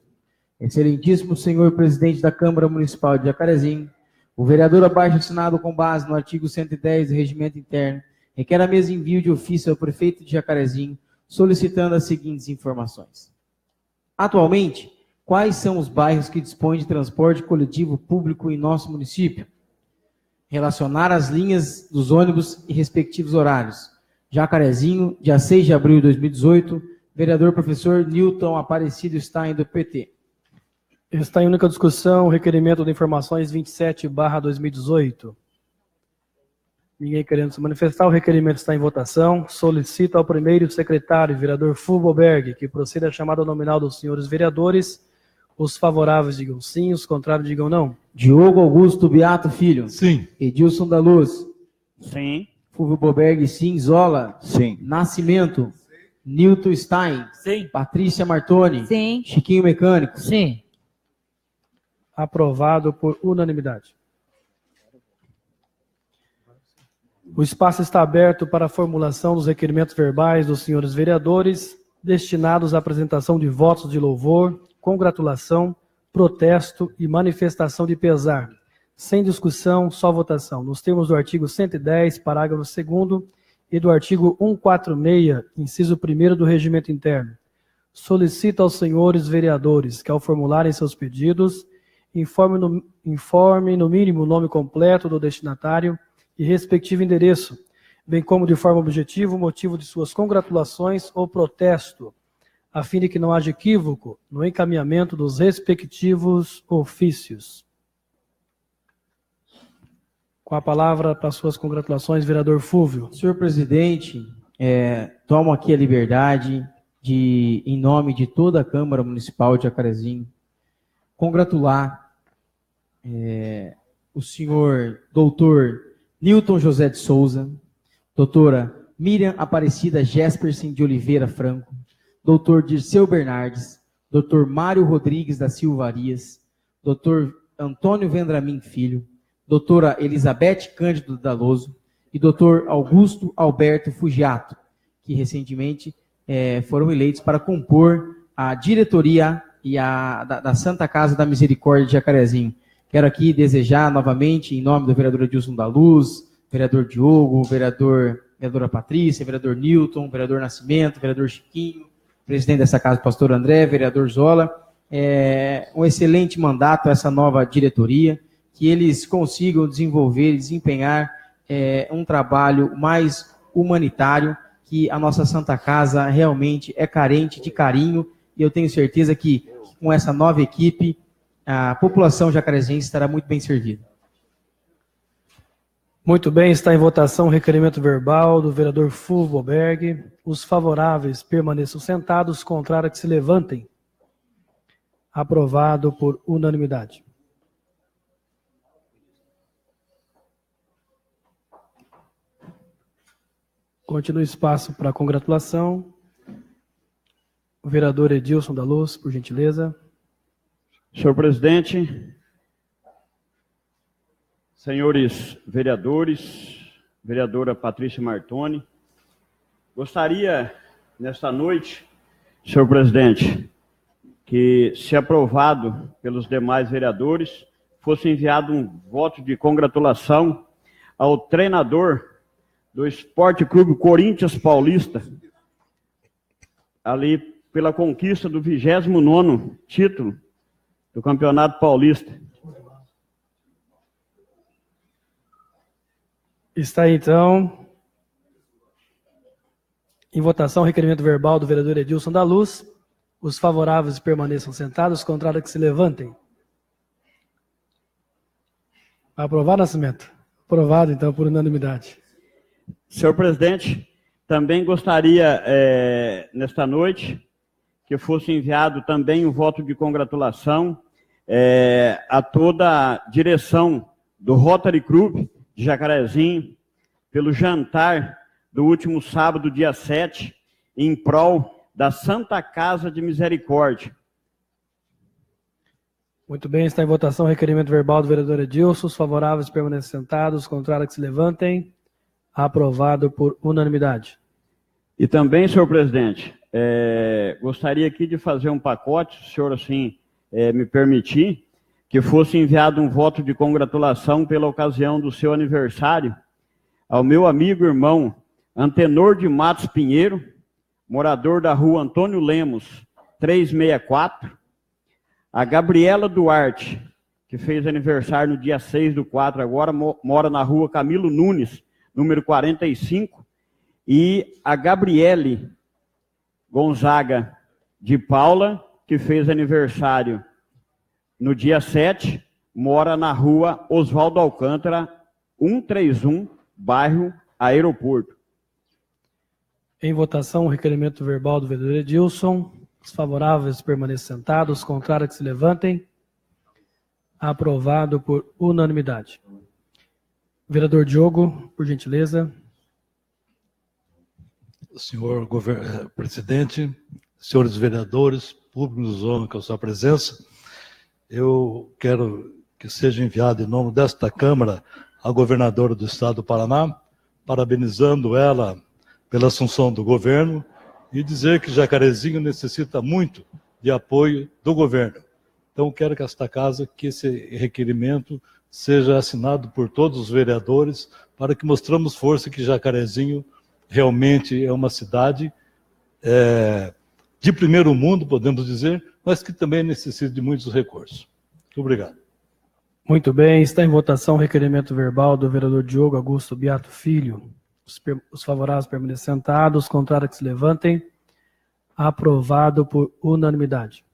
Excelentíssimo senhor presidente da Câmara Municipal de Jacarezinho, o vereador abaixo assinado com base no artigo 110 do Regimento Interno requer a mesa envio de ofício ao prefeito de Jacarezinho solicitando as seguintes informações. Atualmente, quais são os bairros que dispõem de transporte coletivo público em nosso município? Relacionar as linhas dos ônibus e respectivos horários. Jacarezinho, dia 6 de abril de 2018, vereador professor Nilton Aparecido Stein, do PT. Está em única discussão o requerimento de informações 27/2018. Ninguém querendo se manifestar, o requerimento está em votação. Solicito ao primeiro secretário, vereador Fulvio Berg, que proceda a chamada nominal dos senhores vereadores. Os favoráveis digam sim, os contrários digam não. Diogo Augusto Beato Filho. Sim. Edilson da Luz. Sim. Fulvio Boberg, sim. Zola. Sim. Nascimento. Nilton Stein. Sim. Patrícia Martoni. Sim. Chiquinho Mecânico. Sim. Aprovado por unanimidade. O espaço está aberto para a formulação dos requerimentos verbais dos senhores vereadores, destinados à apresentação de votos de louvor, congratulação, protesto e manifestação de pesar. Sem discussão, só votação. Nos termos do artigo 110, parágrafo 2º, e do artigo 146, inciso 1º do Regimento Interno. Solicito aos senhores vereadores que, ao formularem seus pedidos, informe no mínimo o nome completo do destinatário e respectivo endereço, bem como de forma objetiva o motivo de suas congratulações ou protesto, a fim de que não haja equívoco no encaminhamento dos respectivos ofícios. Com a palavra para suas congratulações, vereador Fulvio. Senhor presidente, tomo aqui a liberdade de, em nome de toda a Câmara Municipal de Jacarezinho, congratular o senhor doutor Nilton José de Souza, doutora Miriam Aparecida Jespersen de Oliveira Franco, doutor Dirceu Bernardes, doutor Mário Rodrigues da Silva Arias, doutor Antônio Vendramin Filho, doutora Elizabeth Cândido Daloso e doutor Augusto Alberto Fugiato, que recentemente foram eleitos para compor a diretoria da Santa Casa da Misericórdia de Jacarezinho. Quero aqui novamente, em nome do vereador Edilson da Luz, vereador Diogo, vereadora Patrícia, vereador Nilton, vereador Nascimento, vereador Chiquinho, presidente dessa casa, pastor André, vereador Zola, um excelente mandato essa nova diretoria, que eles consigam desenvolver e desempenhar um trabalho mais humanitário, que a nossa Santa Casa realmente é carente de carinho, e eu tenho certeza que com essa nova equipe, a população jacarezense estará muito bem servida. Muito bem, está em votação o requerimento verbal do vereador Fulvio Boberg. Os favoráveis permaneçam sentados, contrários que se levantem. Aprovado por unanimidade. Continua o espaço para congratulação. O vereador Edilson da Luz, por gentileza. Senhor presidente, senhores vereadores, vereadora Patrícia Martoni, gostaria, nesta noite, senhor presidente, que, se aprovado pelos demais vereadores, fosse enviado um voto de congratulação ao treinador do Esporte Clube Corinthians Paulista, ali pela conquista do 29º título do Campeonato Paulista. Está aí, então, em votação, o requerimento verbal do vereador Edilson da Luz. Os favoráveis permaneçam sentados, os contrários que se levantem. Aprovado, Nascimento? Aprovado, então, por unanimidade. Senhor presidente, também gostaria, nesta noite, que fosse enviado também um voto de congratulação a toda a direção do Rotary Club de Jacarezinho, pelo jantar do último sábado, dia 7, em prol da Santa Casa de Misericórdia. Muito bem, está em votação o requerimento verbal do vereador Edilson. Os favoráveis permanecem sentados, os contrários que se levantem. Aprovado por unanimidade. E também, senhor presidente, gostaria aqui de fazer um pacote, se o senhor assim me permitir, que fosse enviado um voto de congratulação pela ocasião do seu aniversário ao meu amigo e irmão Antenor de Matos Pinheiro, morador da rua Antônio Lemos, 364, a Gabriela Duarte, que fez aniversário no dia 6/4, agora mora na rua Camilo Nunes, número 45, e a Gabriele Gonzaga de Paula, que fez aniversário no dia 7, mora na rua Oswaldo Alcântara, 131, bairro Aeroporto. Em votação, o requerimento verbal do vereador Edilson. Os favoráveis permaneçam sentados, os contrários que se levantem. Aprovado por unanimidade. Vereador Diogo, por gentileza. Senhor presidente, senhores vereadores, público nos honra com a sua presença, eu quero que seja enviado em nome desta Câmara a governadora do Estado do Paraná, parabenizando ela pela assunção do governo e dizer que Jacarezinho necessita muito de apoio do governo. Então, quero que esta casa, que esse requerimento seja assinado por todos os vereadores, para que mostramos força que Jacarezinho realmente é uma cidade de primeiro mundo, podemos dizer, mas que também necessita de muitos recursos. Muito obrigado. Muito bem, está em votação o requerimento verbal do vereador Diogo Augusto Beato Filho. Os favoráveis permanecem sentados, os contrários que se levantem. Aprovado por unanimidade.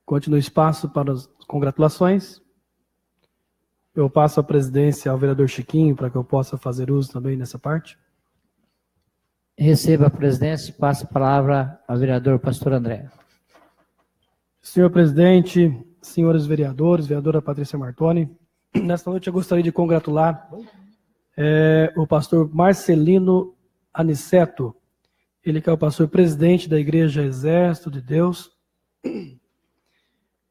Continua o espaço para as congratulações. Eu passo a presidência ao vereador Chiquinho, para que eu possa fazer uso também nessa parte. Receba a presidência e passo a palavra ao vereador Pastor André. Senhor presidente, senhores vereadores, vereadora Patrícia Martoni, nesta noite eu gostaria de congratular o pastor Marcelino Aniceto, ele que é o pastor presidente da Igreja Exército de Deus.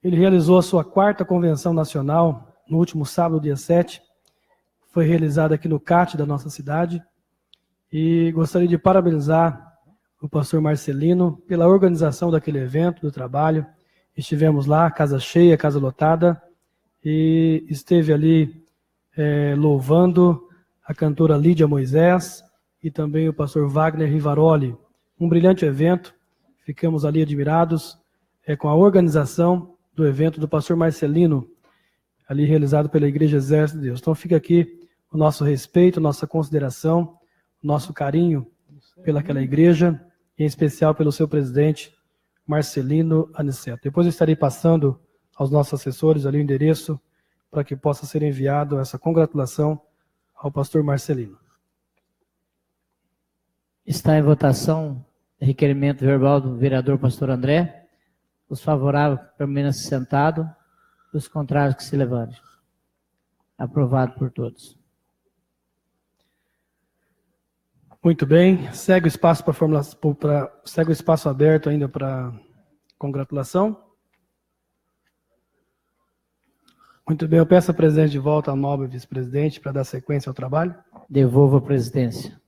Ele realizou a sua 4ª convenção nacional no último sábado, dia 7. Foi realizada aqui no CAT da nossa cidade. E gostaria de parabenizar o pastor Marcelino pela organização daquele evento, do trabalho. Estivemos lá, casa cheia, casa lotada, e esteve ali louvando a cantora Lídia Moisés e também o pastor Wagner Rivaroli. Um brilhante evento, ficamos ali admirados com a organização do evento do pastor Marcelino, ali realizado pela Igreja Exército de Deus. Então fica aqui o nosso respeito, nossa consideração, nosso carinho pelaquela igreja, em especial pelo seu presidente, Marcelino Aniceto. Depois eu estarei passando aos nossos assessores ali o endereço para que possa ser enviado essa congratulação ao pastor Marcelino. Está em votação o requerimento verbal do vereador Pastor André. Os favoráveis permaneçam sentados, os contrários que se levantem. Aprovado por todos. Muito bem. Segue o espaço para formulação, segue o espaço aberto ainda para congratulação. Muito bem, eu peço a presidente de volta ao nobre vice-presidente para dar sequência ao trabalho. Devolvo a presidência.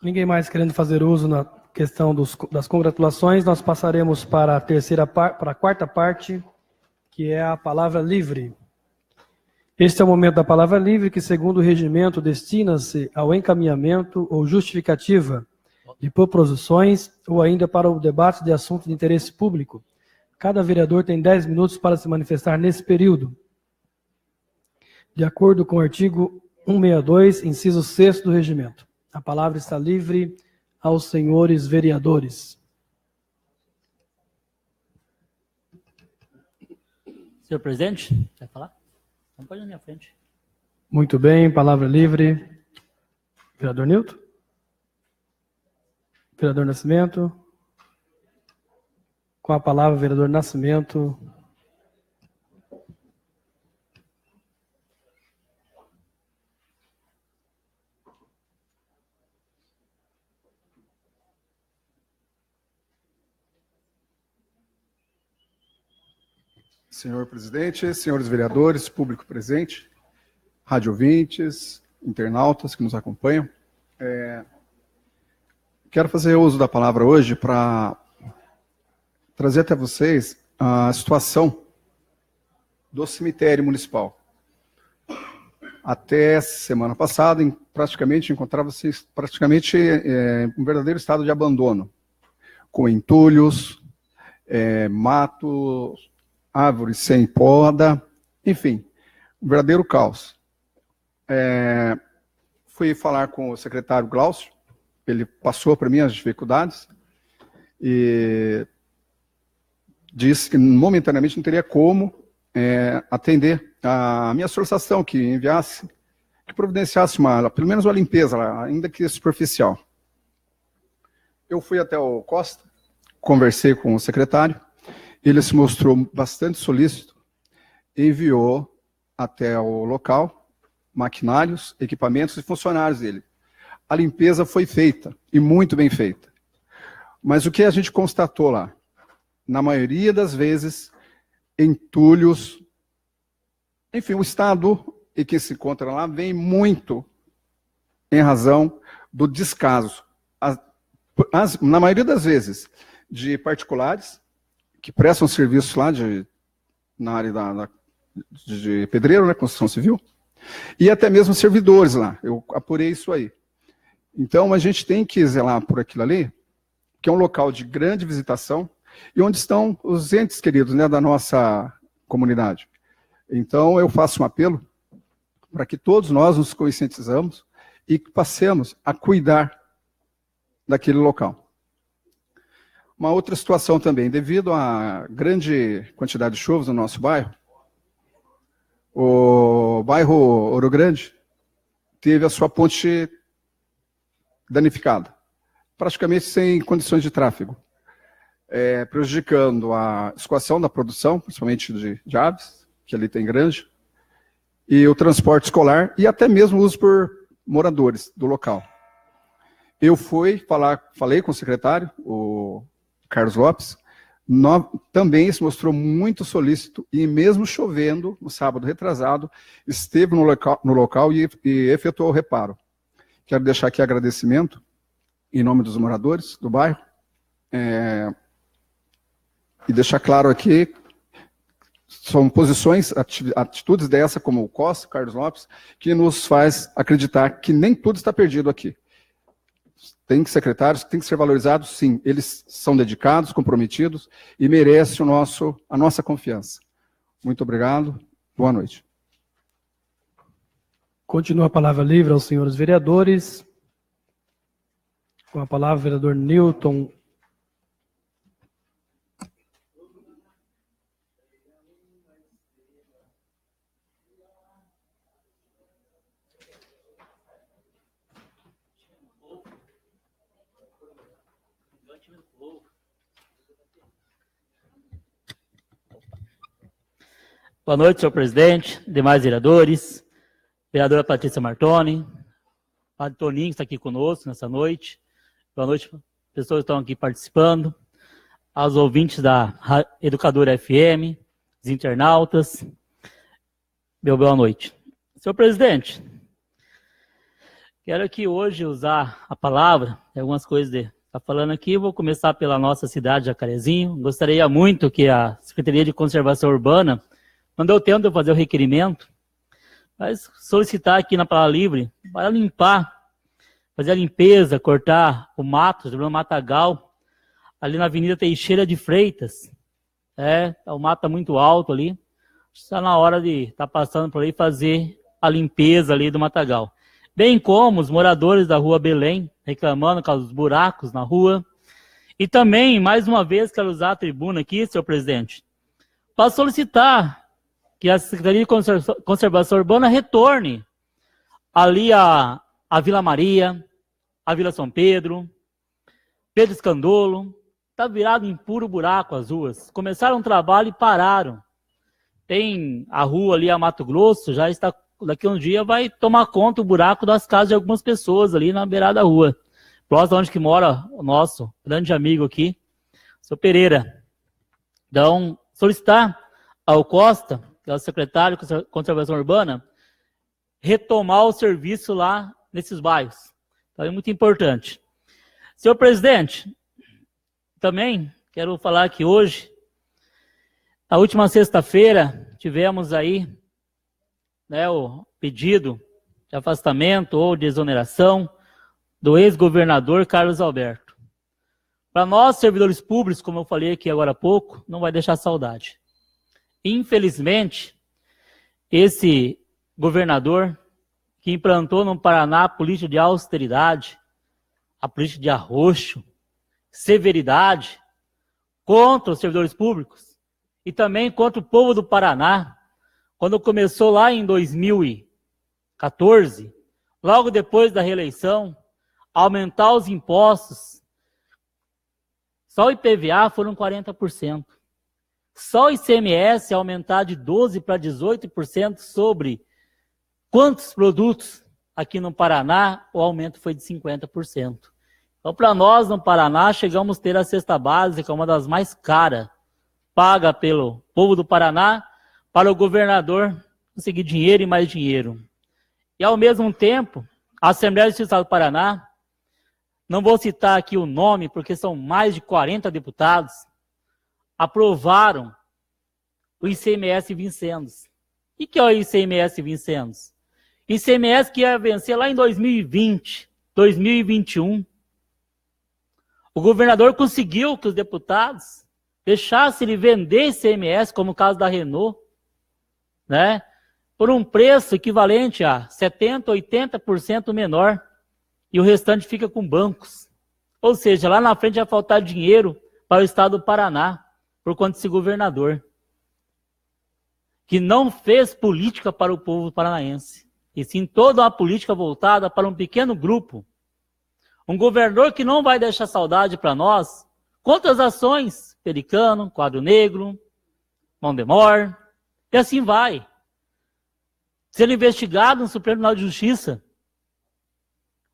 Ninguém mais querendo fazer uso na questão das congratulações, nós passaremos para a quarta parte, que é a palavra livre. Este é o momento da palavra livre, que, segundo o regimento, destina-se ao encaminhamento ou justificativa de proposições ou ainda para o debate de assuntos de interesse público. Cada vereador tem 10 minutos para se manifestar nesse período. De acordo com o artigo 162, inciso 6º do regimento. A palavra está livre aos senhores vereadores. Senhor presidente, quer falar? Não pode ir na minha frente. Muito bem, palavra livre. Vereador Nilton? Vereador Nascimento? Com a palavra, vereador Nascimento. Senhor presidente, senhores vereadores, público presente, rádio ouvintes, internautas que nos acompanham. Quero fazer uso da palavra hoje para trazer até vocês a situação do cemitério municipal. Até semana passada, encontrava-se um verdadeiro estado de abandono, com entulhos, matos, árvores sem poda, enfim, um verdadeiro caos. Fui falar com o secretário Glaucio, ele passou para mim as dificuldades e disse que momentaneamente não teria como atender a minha solicitação, que providenciasse pelo menos uma limpeza, ainda que superficial. Eu fui até o Costa, conversei com o secretário, ele se mostrou bastante solícito, enviou até o local maquinários, equipamentos e funcionários dele. A limpeza foi feita, e muito bem feita. Mas o que a gente constatou lá? Na maioria das vezes, entulhos, enfim, o estado em que se encontra lá vem muito em razão do descaso. Na maioria das vezes, de particulares, que prestam serviço lá na área de pedreiro, né, construção civil, e até mesmo servidores lá. Eu apurei isso aí. Então, a gente tem que zelar por aquilo ali, que é um local de grande visitação, e onde estão os entes queridos, né, da nossa comunidade. Então, eu faço um apelo para que todos nós nos conscientizamos e passemos a cuidar daquele local. Uma outra situação também, devido à grande quantidade de chuvas no nosso bairro, o bairro Ouro Grande teve a sua ponte danificada, praticamente sem condições de tráfego, prejudicando a escoação da produção, principalmente de aves, que ali tem grande, e o transporte escolar, e até mesmo o uso por moradores do local. Eu falei com o secretário, o Carlos Lopes, também se mostrou muito solícito, e mesmo chovendo, no sábado retrasado, esteve no local e efetuou o reparo. Quero deixar aqui agradecimento, em nome dos moradores do bairro, e deixar claro aqui, são posições, atitudes dessa, como o Costa, Carlos Lopes, que nos faz acreditar que nem tudo está perdido aqui. Tem secretários que têm que ser valorizados, sim. Eles são dedicados, comprometidos e merecem a nossa confiança. Muito obrigado. Boa noite. Continua a palavra livre aos senhores vereadores. Com a palavra, o vereador Nilton. Boa noite, senhor presidente, demais vereadores, vereadora Patrícia Martoni, padre Toninho, que está aqui conosco nessa noite. Boa noite, pessoas que estão aqui participando, aos ouvintes da Educadora FM, os internautas. Meu boa noite. Senhor presidente, quero aqui hoje usar a palavra, algumas coisas de estar falando aqui. Vou começar pela nossa cidade, Jacarezinho. Gostaria muito que a Secretaria de Conservação Urbana, não deu tempo de eu fazer o requerimento, mas solicitar aqui na Palavra Livre para limpar, fazer a limpeza, cortar o mato, o matagal, ali na Avenida Teixeira de Freitas. O mato está muito alto ali. Está na hora de estar passando por aí e fazer a limpeza ali do matagal. Bem como os moradores da Rua Belém, reclamando com os buracos na rua. E também, mais uma vez, quero usar a tribuna aqui, senhor presidente, para solicitar que a Secretaria de Conservação Urbana retorne ali a Vila Maria, a Vila São Pedro, Pedro Escandolo. Está virado em puro buraco as ruas. Começaram um trabalho e pararam. Tem a rua ali, a Mato Grosso, já está, daqui a um dia vai tomar conta o buraco das casas de algumas pessoas ali na beirada da rua. Próximo onde que mora o nosso grande amigo aqui, o seu Pereira. Então, solicitar ao Costa, que é o secretário de Conservação Urbana, retomar o serviço lá nesses bairros. Então, é muito importante. Senhor presidente, também quero falar que hoje, na última sexta-feira, tivemos aí o pedido de afastamento ou de exoneração do ex-governador Carlos Alberto. Para nós, servidores públicos, como eu falei aqui agora há pouco, não vai deixar saudade. Infelizmente, esse governador que implantou no Paraná a política de austeridade, a política de arroxo, severidade contra os servidores públicos e também contra o povo do Paraná, quando começou lá em 2014, logo depois da reeleição, aumentar os impostos. Só o IPVA foram 40%. Só o ICMS aumentar de 12% para 18% sobre quantos produtos aqui no Paraná, o aumento foi de 50%. Então, para nós, no Paraná, chegamos a ter a cesta básica, uma das mais caras, paga pelo povo do Paraná, para o governador conseguir dinheiro e mais dinheiro. E, ao mesmo tempo, a Assembleia de Justiça do Paraná, não vou citar aqui o nome, porque são mais de 40 deputados, aprovaram o ICMS Vincendos. O que é o ICMS Vincendos? ICMS que ia vencer lá em 2020, 2021. O governador conseguiu que os deputados deixassem ele vender ICMS, como o caso da Renault, por um preço equivalente a 70%, 80% menor, e o restante fica com bancos. Ou seja, lá na frente vai faltar dinheiro para o estado do Paraná, por conta desse governador, que não fez política para o povo paranaense, e sim toda uma política voltada para um pequeno grupo. Um governador que não vai deixar saudade para nós, contra as ações, Pelicano, Quadro Negro, Mondemor, e assim vai. Sendo investigado no Supremo Tribunal de Justiça,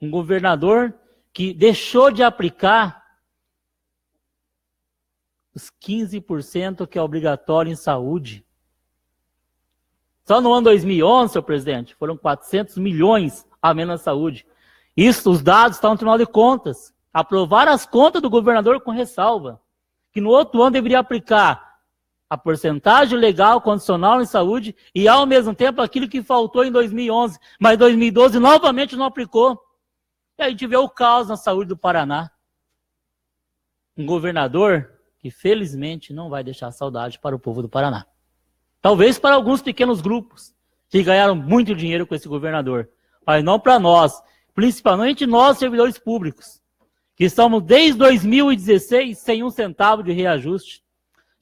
um governador que deixou de aplicar os 15% que é obrigatório em saúde. Só no ano 2011, senhor presidente, foram 400 milhões a menos na saúde. Isso, os dados estão no Tribunal de Contas. Aprovaram as contas do governador com ressalva, que no outro ano deveria aplicar a porcentagem legal condicional em saúde e, ao mesmo tempo, aquilo que faltou em 2011, mas em 2012 novamente não aplicou. E aí a gente vê o caos na saúde do Paraná. Um governador que, felizmente, não vai deixar saudade para o povo do Paraná. Talvez para alguns pequenos grupos que ganharam muito dinheiro com esse governador, mas não para nós, principalmente nós, servidores públicos, que estamos desde 2016 sem um centavo de reajuste.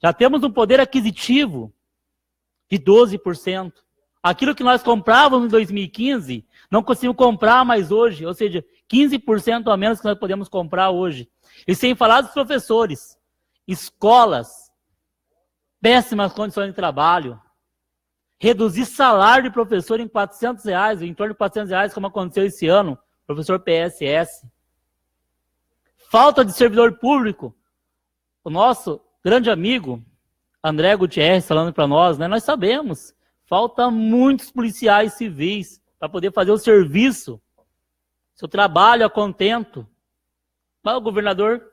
Já temos um poder aquisitivo de 12%. Aquilo que nós comprávamos em 2015, não conseguimos comprar mais hoje, ou seja, 15% a menos que nós podemos comprar hoje. E sem falar dos professores, escolas, péssimas condições de trabalho, reduzir salário de professor em R$400, em torno de R$400, como aconteceu esse ano, professor PSS. Falta de servidor público. O nosso grande amigo, André Gutierrez, falando para nós, né, nós sabemos, falta muitos policiais civis para poder fazer o serviço, seu trabalho a contento. Mas o governador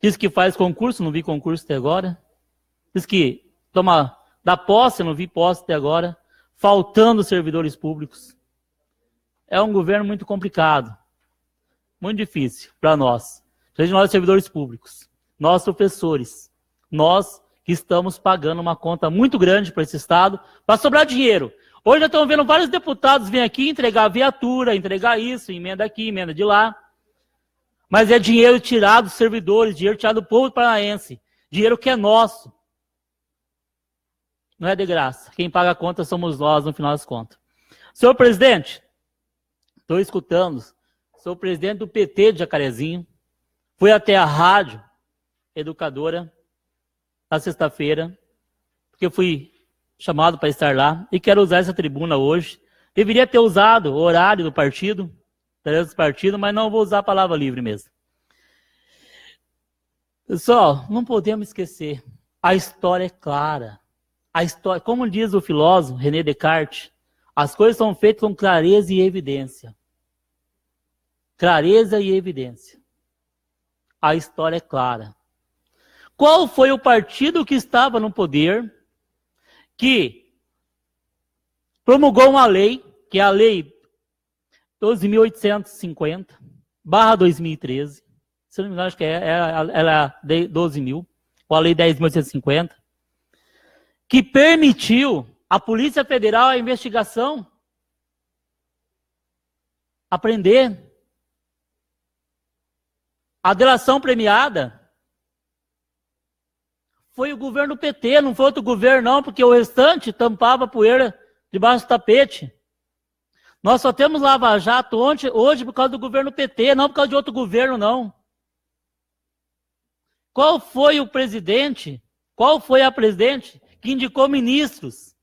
diz que faz concurso, não vi concurso até agora. Diz que dá posse, não vi posse até agora. Faltando servidores públicos. É um governo muito complicado. Muito difícil para nós. Seja nós servidores públicos, nós professores, nós que estamos pagando uma conta muito grande para esse Estado, para sobrar dinheiro. Hoje já estão vendo vários deputados vir aqui entregar viatura, entregar isso, emenda aqui, emenda de lá. Mas é dinheiro tirado dos servidores, dinheiro tirado do povo paranaense, dinheiro que é nosso. Não é de graça. Quem paga a conta somos nós, no final das contas. Senhor presidente, estou escutando, sou presidente do PT de Jacarezinho, fui até a Rádio Educadora na sexta-feira, porque fui chamado para estar lá, e quero usar essa tribuna hoje. Deveria ter usado o horário do partido, mas não vou usar a palavra livre mesmo. Pessoal, não podemos esquecer, a história é clara. A história, como diz o filósofo René Descartes, as coisas são feitas com clareza e evidência. Clareza e evidência. A história é clara. Qual foi o partido que estava no poder que promulgou uma lei, que é a Lei 12.850/2013, se não me engano, acho que ela é a 12.000, ou a Lei 10.850, que permitiu à Polícia Federal a investigação, a prender, a delação premiada. Foi o governo PT, não foi outro governo não, porque o restante tampava a poeira debaixo do tapete. Nós só temos lava-jato hoje por causa do governo PT, não por causa de outro governo, não. Qual foi o presidente, qual foi a presidente que indicou ministros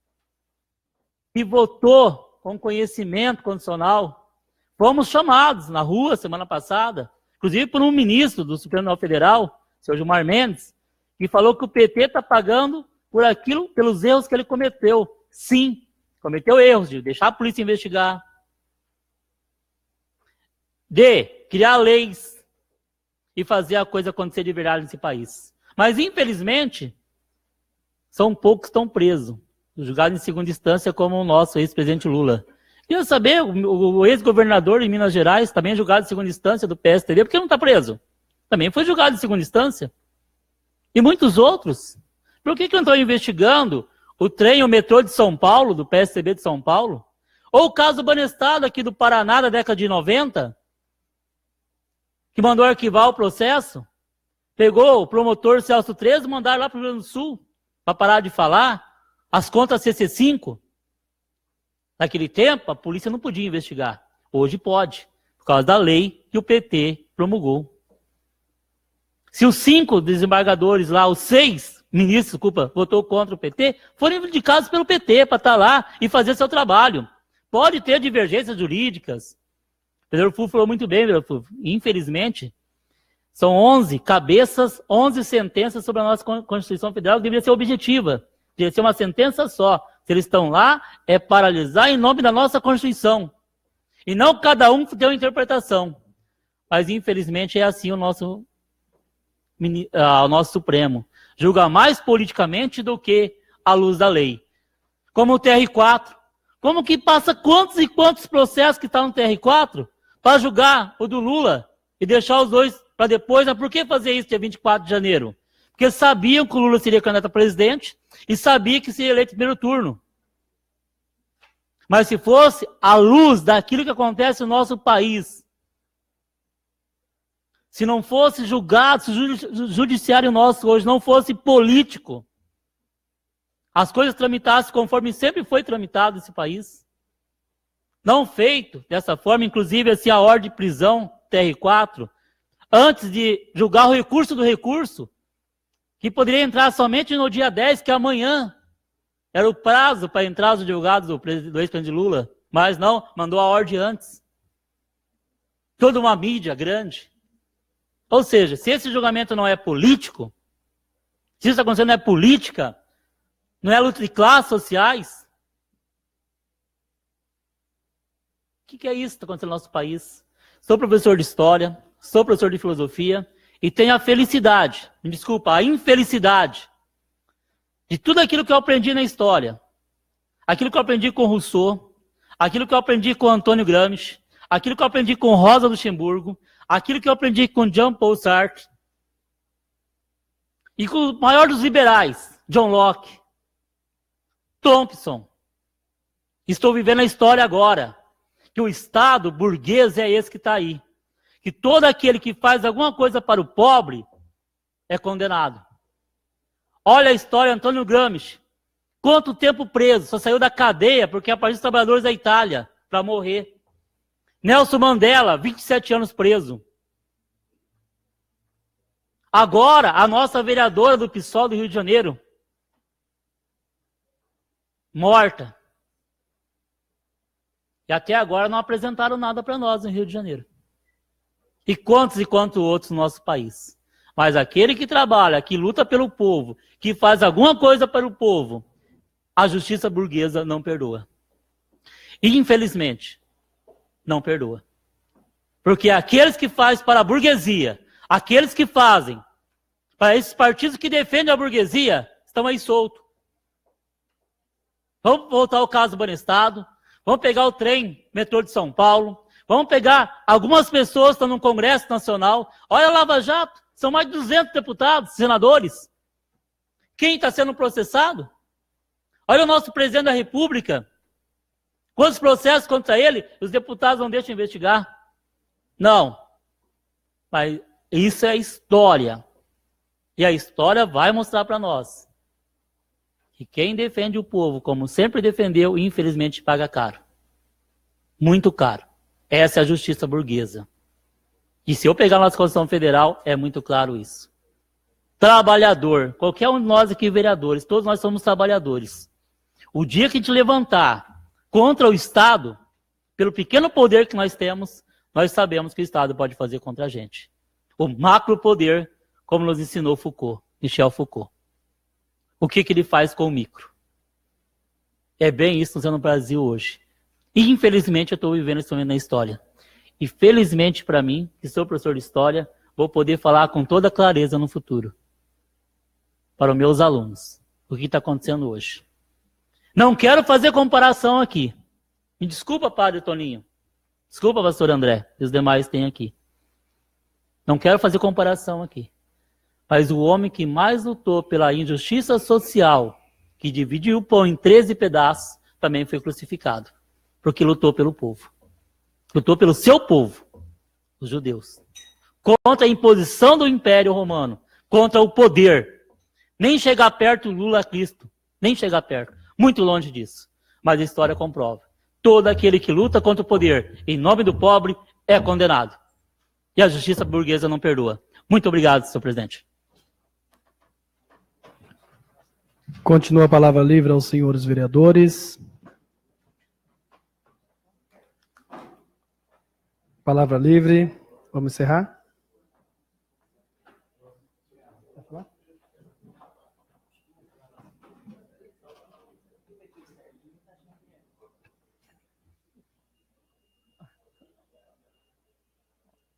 e votou com conhecimento constitucional? Fomos chamados na rua semana passada, inclusive por um ministro do Supremo Tribunal Federal, o senhor Gilmar Mendes, que falou que o PT está pagando por aquilo, pelos erros que ele cometeu. Sim, cometeu erros de deixar a polícia investigar, de criar leis e fazer a coisa acontecer de verdade nesse país. Mas, infelizmente, são poucos que estão presos, julgados em segunda instância, como o nosso ex-presidente Lula. Queria saber, o ex-governador de Minas Gerais, também julgado em segunda instância do PSDB, por que não está preso? Também foi julgado em segunda instância. E muitos outros. Por que não estão investigando o trem, o metrô de São Paulo, do PSDB de São Paulo? Ou o caso Banestado aqui do Paraná, da década de 90, que mandou arquivar o processo, pegou o promotor Celso 13 e mandaram lá para o Rio Grande do Sul, para parar de falar, as contas CC5. Naquele tempo, a polícia não podia investigar. Hoje pode, por causa da lei que o PT promulgou. Se os 5 desembargadores lá, os 6 ministros, desculpa, votou contra o PT, foram indicados pelo PT para estar lá e fazer seu trabalho. Pode ter divergências jurídicas. Pedro Fulvio falou muito bem, Pedro Fulvio. Infelizmente, são 11 cabeças, 11 sentenças sobre a nossa Constituição Federal que deveria ser objetiva. Deveria ser uma sentença só. Se eles estão lá, é paralisar em nome da nossa Constituição. E não cada um ter uma interpretação. Mas, infelizmente, é assim o nosso Supremo. Julga mais politicamente do que à luz da lei. Como o TR4. Como que passa quantos e quantos processos que estão no TR4 para julgar o do Lula e deixar os dois para depois? Mas por que fazer isso dia 24 de janeiro? Porque sabiam que o Lula seria candidato a presidente e sabia que seria eleito no primeiro turno. Mas se fosse à luz daquilo que acontece no nosso país, se não fosse julgado, se o judiciário nosso hoje não fosse político, as coisas tramitassem conforme sempre foi tramitado esse país, não feito dessa forma, inclusive assim, a ordem de prisão, TR4, antes de julgar o recurso do recurso, que poderia entrar somente no dia 10, que é amanhã, Era o prazo para entrar os advogados do ex-presidente Lula, mas não, mandou a ordem antes. Toda uma mídia grande. Ou seja, se esse julgamento não é político, se isso está acontecendo não é política, não é luta de classes sociais, o que é isso que está acontecendo no nosso país? Sou professor de história, sou professor de filosofia e tenho a felicidade, me desculpa, a infelicidade de tudo aquilo que eu aprendi na história, aquilo que eu aprendi com Rousseau, aquilo que eu aprendi com Antônio Gramsci, aquilo que eu aprendi com Rosa Luxemburgo, aquilo que eu aprendi com Jean-Paul Sartre, e com o maior dos liberais, John Locke, Thompson. Estou vivendo a história agora, que o Estado burguês é esse que está aí. Que todo aquele que faz alguma coisa para o pobre é condenado. Olha a história de Antônio Gramsci. Quanto tempo preso, só saiu da cadeia porque apareceu os trabalhadores da Itália para morrer. Nelson Mandela, 27 anos preso. Agora, a nossa vereadora do PSOL do Rio de Janeiro, morta. E até agora não apresentaram nada para nós no Rio de Janeiro. E quantos outros no nosso país. Mas aquele que trabalha, que luta pelo povo, que faz alguma coisa para o povo, a justiça burguesa não perdoa. E, infelizmente, não perdoa. Porque aqueles que fazem para a burguesia, aqueles que fazem para esses partidos que defendem a burguesia, estão aí soltos. Vamos voltar ao caso do Banestado, vamos pegar o trem, metrô de São Paulo, vamos pegar algumas pessoas que estão no Congresso Nacional, olha a Lava Jato, são mais de 200 deputados, senadores. Quem está sendo processado? Olha o nosso presidente da República, quantos processos contra ele, os deputados não deixam investigar. Não, mas isso é história. E a história vai mostrar para nós que quem defende o povo, como sempre defendeu, infelizmente paga caro. Muito caro. Essa é a justiça burguesa. E se eu pegar a nossa Constituição Federal, é muito claro isso. Trabalhador, qualquer um de nós aqui, vereadores, todos nós somos trabalhadores. O dia que a gente levantar contra o Estado, pelo pequeno poder que nós temos, nós sabemos que o Estado pode fazer contra a gente. O macro poder, como nos ensinou Foucault, Michel Foucault. O que ele faz com o micro? É bem isso no Brasil hoje. E infelizmente eu estou vivendo esse momento na história. E felizmente para mim, que sou professor de história, vou poder falar com toda clareza no futuro. Para os meus alunos. O que está acontecendo hoje. Não quero fazer comparação aqui. Me desculpa, padre Toninho. Desculpa, pastor André. E os demais têm aqui. Não quero fazer comparação aqui. Mas o homem que mais lutou pela injustiça social, que dividiu o pão em 13 pedaços, também foi crucificado. Porque lutou pelo povo. Lutou pelo seu povo, os judeus. Contra a imposição do Império Romano. Contra o poder. Nem chegar perto do Lula a Cristo. Nem chegar perto. Muito longe disso. Mas a história comprova. Todo aquele que luta contra o poder em nome do pobre é condenado. E a justiça burguesa não perdoa. Muito obrigado, senhor presidente. Continua a palavra livre aos senhores vereadores. Palavra livre. Vamos encerrar?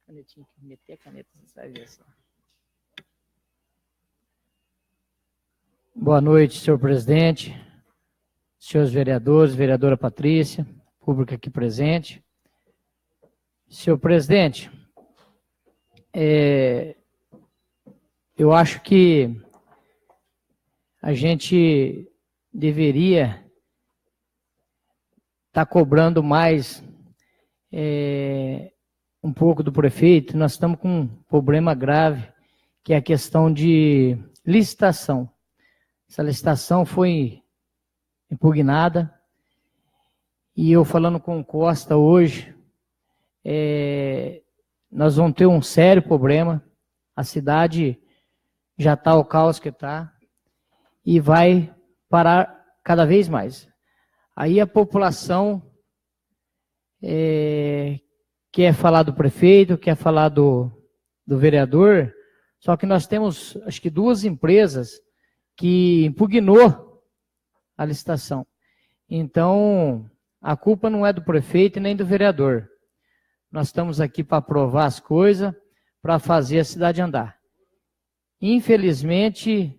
Canetinha, meter a caneta, você vai ver só. Boa noite, senhor presidente, senhores vereadores, vereadora Patrícia, público aqui presente. Senhor presidente, eu acho que a gente deveria estar cobrando mais um pouco do prefeito. Nós estamos com um problema grave, que é a questão de licitação. Essa licitação foi impugnada, e eu falando com o Costa hoje, nós vamos ter um sério problema. A cidade já está o caos que está, e vai parar cada vez mais. Aí a população quer falar do prefeito, quer falar do vereador, só que nós temos, acho que 2 empresas que impugnou a licitação. Então, a culpa não é do prefeito e nem do vereador. Nós estamos aqui para aprovar as coisas, para fazer a cidade andar. Infelizmente,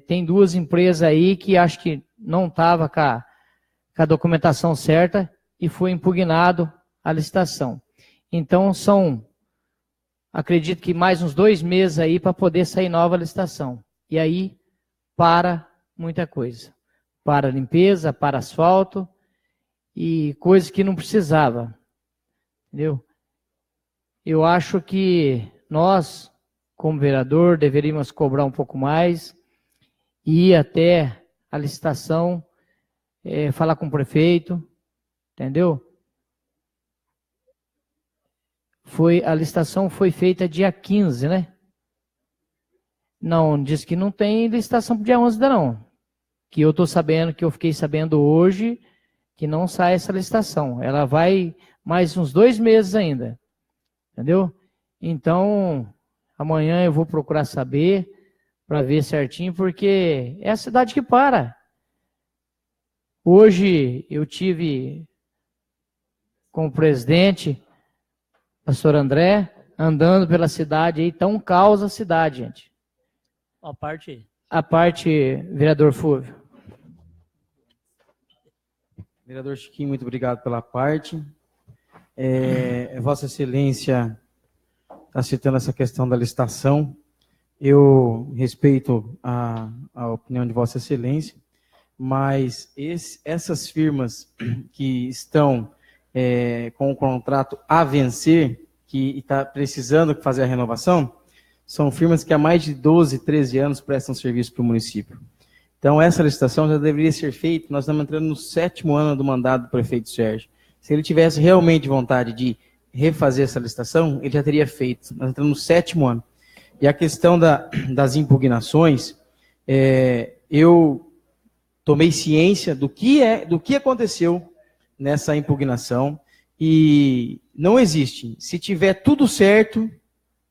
tem 2 empresas aí que acho que não estavam com a documentação certa e foi impugnado a licitação. Então, acredito que mais uns 2 meses aí para poder sair nova licitação. E aí, para muita coisa. Para limpeza, para asfalto e coisas que não precisava. Entendeu? Eu acho que nós, como vereador, deveríamos cobrar um pouco mais e ir até a licitação, falar com o prefeito, entendeu? A licitação foi feita dia 15, né? Não, diz que não tem licitação para dia 11 ainda não. Que eu estou sabendo, que eu fiquei sabendo hoje, que não sai essa licitação. Ela vai mais uns 2 meses ainda. Entendeu? Então, amanhã eu vou procurar saber, para ver certinho, porque é a cidade que para. Hoje eu tive com o presidente, pastor André, andando pela cidade aí, tão causa a cidade, gente. A parte, vereador Fúvio. Vereador Chiquinho, muito obrigado pela parte. Vossa Excelência está citando essa questão da licitação. Eu respeito a opinião de Vossa Excelência, mas essas firmas que estão com o contrato a vencer, que está precisando fazer a renovação, são firmas que há mais de 12, 13 anos prestam serviço para o município. Então, essa licitação já deveria ser feita. Nós estamos entrando no 7º ano do mandato do prefeito Sérgio. Se ele tivesse realmente vontade de refazer essa licitação, ele já teria feito. Nós entramos no 7º ano. E a questão das impugnações, eu tomei ciência do que aconteceu nessa impugnação e não existe. Se tiver tudo certo,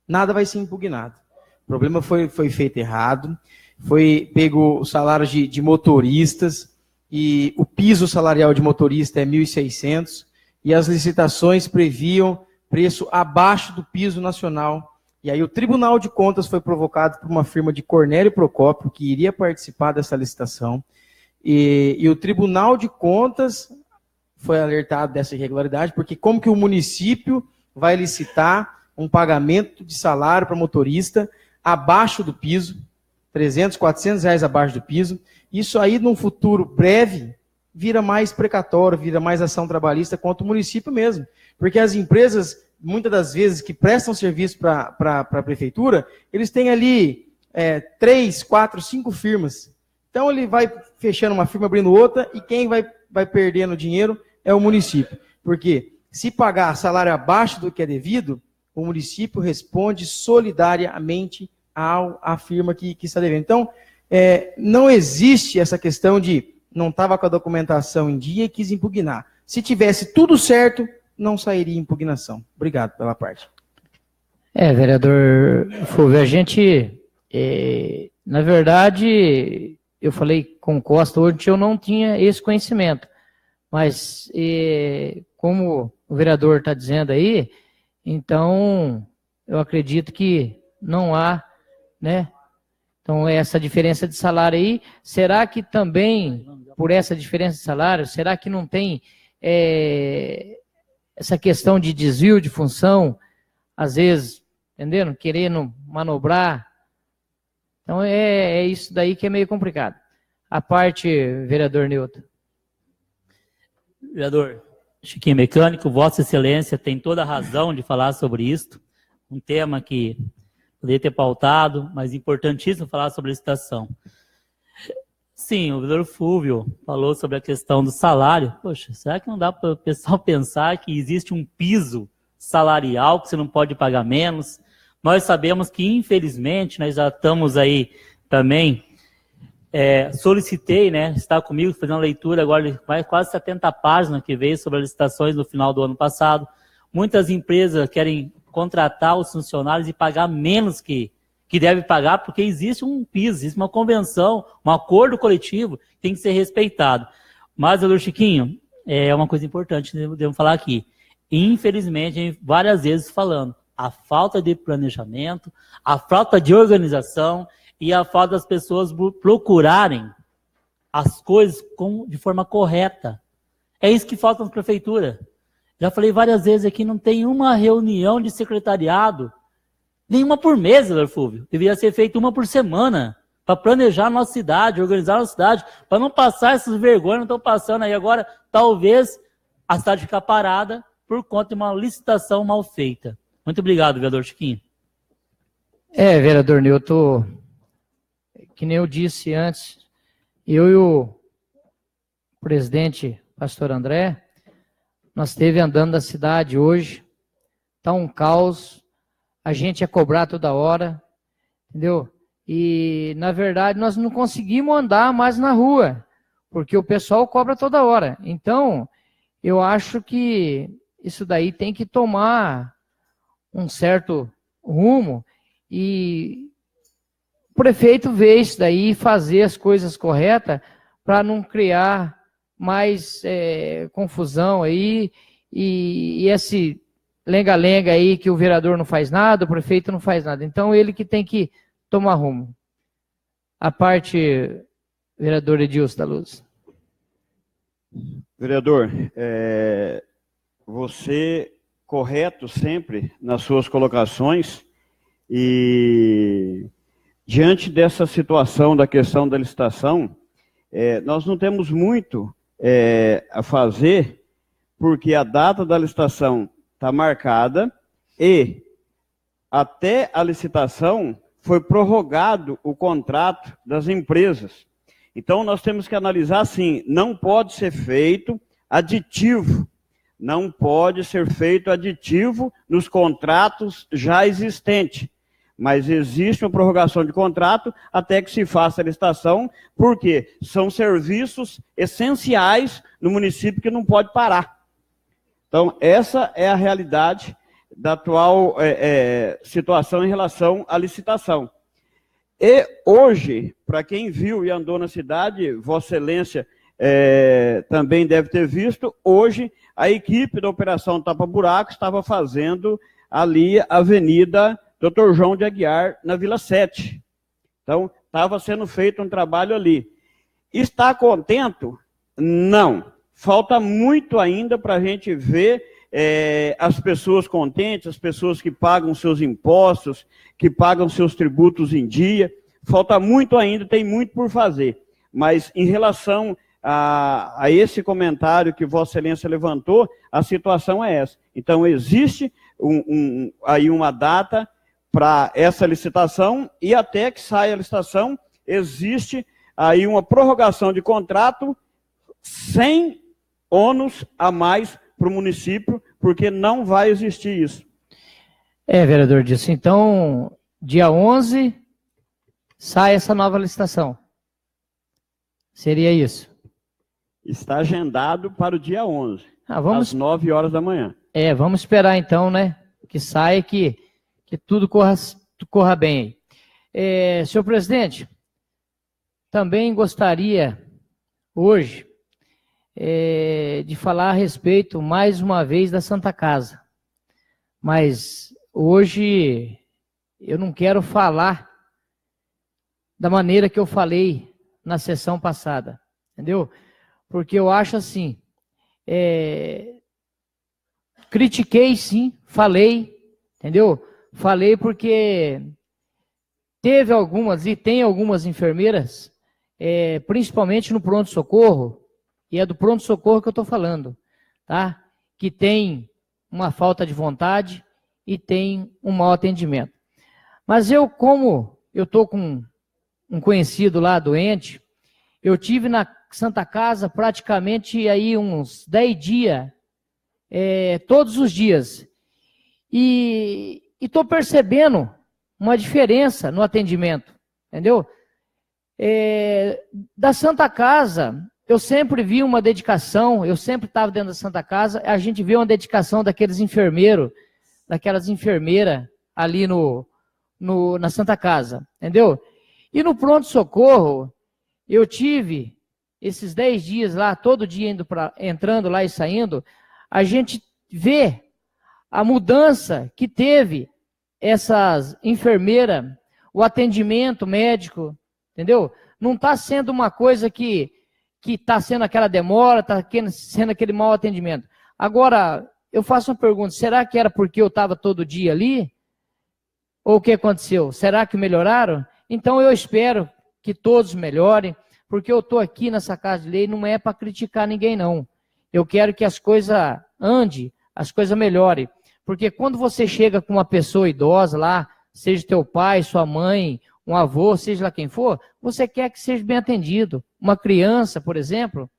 nada vai ser impugnado. O problema foi feito errado, foi pego os salários de motoristas e o piso salarial de motorista é 1.600 e as licitações previam preço abaixo do piso nacional. E aí o Tribunal de Contas foi provocado por uma firma de Cornélio Procópio, que iria participar dessa licitação, e o Tribunal de Contas foi alertado dessa irregularidade, porque como que o município vai licitar um pagamento de salário para motorista abaixo do piso, 300, 400 reais abaixo do piso, isso aí num futuro breve vira mais precatório, vira mais ação trabalhista contra o município mesmo, porque as empresas, muitas das vezes, que prestam serviço para a prefeitura, eles têm ali 3, 4, 5 firmas. Então ele vai fechando uma firma, abrindo outra, e quem vai perdendo dinheiro é o município. Porque se pagar salário abaixo do que é devido, o município responde solidariamente à firma que está devendo. Então, não existe essa questão de não estava com a documentação em dia e quis impugnar. Se tivesse tudo certo, não sairia impugnação. Obrigado pela parte. Vereador Fulvio, a gente, na verdade, eu falei com Costa hoje, eu não tinha esse conhecimento, mas como o vereador está dizendo aí, então eu acredito que não há, né? Então essa diferença de salário aí, será que também, por essa diferença de salário, será que não tem essa questão de desvio de função, às vezes, entendendo? Querendo manobrar. Então é isso daí que é meio complicado. A parte, vereador Newton. Vereador Chiquinho Mecânico, Vossa Excelência tem toda a razão de falar sobre isso. Um tema que poderia ter pautado, mas importantíssimo falar sobre a licitação. Sim, o vereador Fulvio falou sobre a questão do salário. Poxa, será que não dá para o pessoal pensar que existe um piso salarial que você não pode pagar menos? Nós sabemos que, infelizmente, nós já estamos aí também solicitei, né, está comigo fazendo a leitura agora, mais quase 70 páginas que veio sobre as licitações no final do ano passado. Muitas empresas querem contratar os funcionários e pagar menos que deve pagar, porque existe um piso, existe uma convenção, um acordo coletivo que tem que ser respeitado. Mas, doutor Chiquinho, é uma coisa importante que devemos falar aqui. Infelizmente, várias vezes falando, a falta de planejamento, a falta de organização e a falta das pessoas procurarem as coisas de forma correta. É isso que falta na prefeitura. Já falei várias vezes aqui, não tem uma reunião de secretariado, nenhuma por mês, doutor Fúvio. Deveria ser feita uma por semana, para planejar a nossa cidade, organizar a nossa cidade, para não passar essas vergonhas que estão passando aí agora. Talvez a cidade ficar parada por conta de uma licitação mal feita. Muito obrigado, vereador Chiquinho. Vereador Nilton, que nem eu disse antes, eu e o presidente, pastor André, nós esteve andando da cidade hoje, está um caos, a gente é cobrar toda hora, entendeu? E, na verdade, nós não conseguimos andar mais na rua, porque o pessoal cobra toda hora. Então, eu acho que isso daí tem que tomar um certo rumo e o prefeito ver isso daí e fazer as coisas corretas para não criar mais confusão aí e esse lenga-lenga aí que o vereador não faz nada, o prefeito não faz nada. Então, ele que tem que tomar rumo. A parte, vereador Edilson da Luz. Vereador, você correto sempre nas suas colocações e diante dessa situação da questão da licitação, nós não temos muito a fazer porque a data da licitação está marcada e até a licitação foi prorrogado o contrato das empresas. Então, nós temos que analisar assim, não pode ser feito aditivo, não pode ser feito aditivo nos contratos já existentes, mas existe uma prorrogação de contrato até que se faça a licitação, porque são serviços essenciais no município que não pode parar. Então, essa é a realidade da atual situação em relação à licitação. E hoje, para quem viu e andou na cidade, Vossa Excelência também deve ter visto, hoje a equipe da Operação Tapa Buraco estava fazendo ali a Avenida Dr. João de Aguiar, na Vila 7. Então, estava sendo feito um trabalho ali. Está contento? Não. Falta muito ainda para a gente ver as pessoas contentes, as pessoas que pagam seus impostos, que pagam seus tributos em dia. Falta muito ainda, tem muito por fazer. Mas em relação a esse comentário que Vossa Excelência levantou, a situação é essa. Então, existe aí uma data para essa licitação e até que saia a licitação, existe aí uma prorrogação de contrato sem ônus a mais para o município, porque não vai existir isso. Vereador Dilson, então, dia 11, sai essa nova licitação. Seria isso? Está agendado para o dia 11, às 9 horas da manhã. Vamos esperar então, né, que saia, que tudo corra bem aí. Senhor presidente, também gostaria, hoje, de falar a respeito, mais uma vez, da Santa Casa. Mas hoje eu não quero falar da maneira que eu falei na sessão passada, entendeu? Porque eu acho assim, critiquei sim, falei, entendeu? Falei porque teve algumas e tem algumas enfermeiras, principalmente no pronto-socorro, e é do pronto-socorro que eu estou falando, tá? Que tem uma falta de vontade e tem um mau atendimento. Mas eu, como eu estou com um conhecido lá doente, eu tive na Santa Casa praticamente aí uns 10 dias, todos os dias. E estou percebendo uma diferença no atendimento, entendeu? Da Santa Casa, eu sempre vi uma dedicação, eu sempre estava dentro da Santa Casa, a gente vê uma dedicação daqueles enfermeiros, daquelas enfermeiras ali na Santa Casa, entendeu? E no pronto-socorro, eu tive esses 10 dias lá, todo dia entrando lá e saindo, a gente vê a mudança que teve essas enfermeiras, o atendimento médico, entendeu? Não está sendo uma coisa que está sendo aquela demora, está sendo aquele mau atendimento. Agora, eu faço uma pergunta, será que era porque eu estava todo dia ali? Ou o que aconteceu? Será que melhoraram? Então eu espero que todos melhorem, porque eu estou aqui nessa Casa de Lei, não é para criticar ninguém, não. Eu quero que as coisas andem, as coisas melhorem. Porque quando você chega com uma pessoa idosa lá, seja teu pai, sua mãe, um avô, seja lá quem for, você quer que seja bem atendido. Uma criança, por exemplo,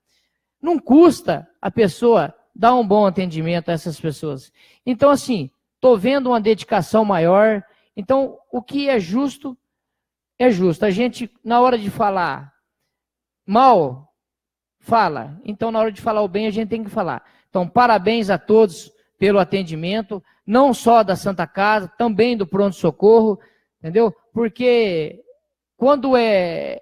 não custa a pessoa dar um bom atendimento a essas pessoas. Então, assim, estou vendo uma dedicação maior. Então, o que é justo, é justo. A gente, na hora de falar mal, fala. Então, na hora de falar o bem, a gente tem que falar. Então, parabéns a todos pelo atendimento, não só da Santa Casa, também do pronto-socorro, entendeu? Porque quando é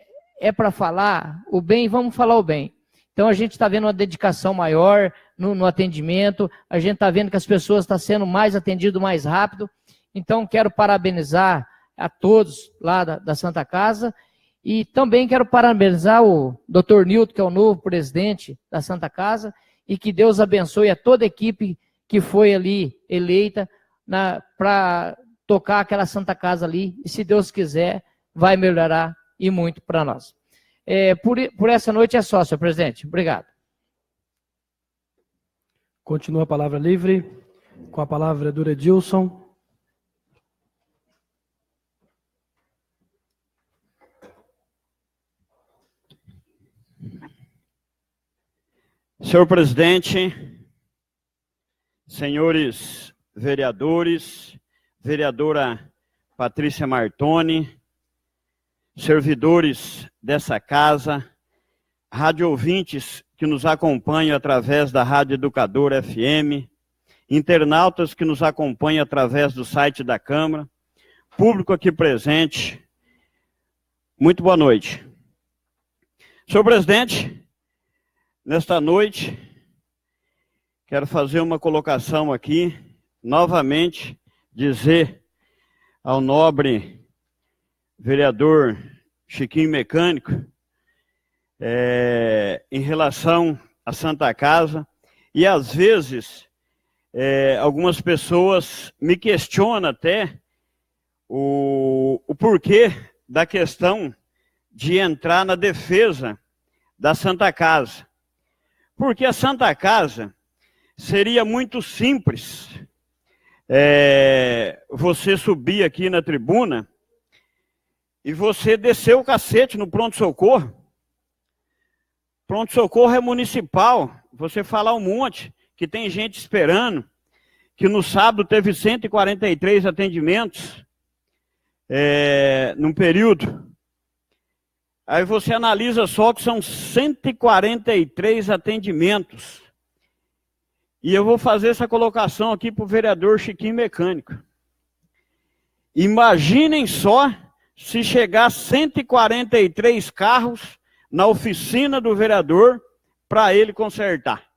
para falar o bem, vamos falar o bem. Então, a gente está vendo uma dedicação maior no atendimento, a gente está vendo que as pessoas estão sendo mais atendidas mais rápido. Então, quero parabenizar a todos lá da Santa Casa e também quero parabenizar o Dr. Nilton, que é o novo presidente da Santa Casa, e que Deus abençoe a toda a equipe que foi ali eleita para tocar aquela Santa Casa ali, e se Deus quiser, vai melhorar e muito para nós. Por essa noite é só, senhor presidente. Obrigado. Continua a palavra livre, com a palavra do Edilson. Senhor presidente, senhores vereadores, vereadora Patrícia Martoni, servidores dessa casa, rádio ouvintes que nos acompanham através da Rádio Educadora FM, internautas que nos acompanham através do site da Câmara, público aqui presente, muito boa noite. Senhor presidente, nesta noite, quero fazer uma colocação aqui, novamente, dizer ao nobre vereador Chiquinho Mecânico, em relação à Santa Casa, e às vezes, algumas pessoas me questionam até o porquê da questão de entrar na defesa da Santa Casa. Porque a Santa Casa seria muito simples você subir aqui na tribuna e você descer o cacete no pronto-socorro. Pronto-socorro é municipal, você falar um monte, que tem gente esperando, que no sábado teve 143 atendimentos num período. Aí você analisa só que são 143 atendimentos. E eu vou fazer essa colocação aqui para o vereador Chiquinho Mecânico. Imaginem só se chegar 143 carros na oficina do vereador para ele consertar.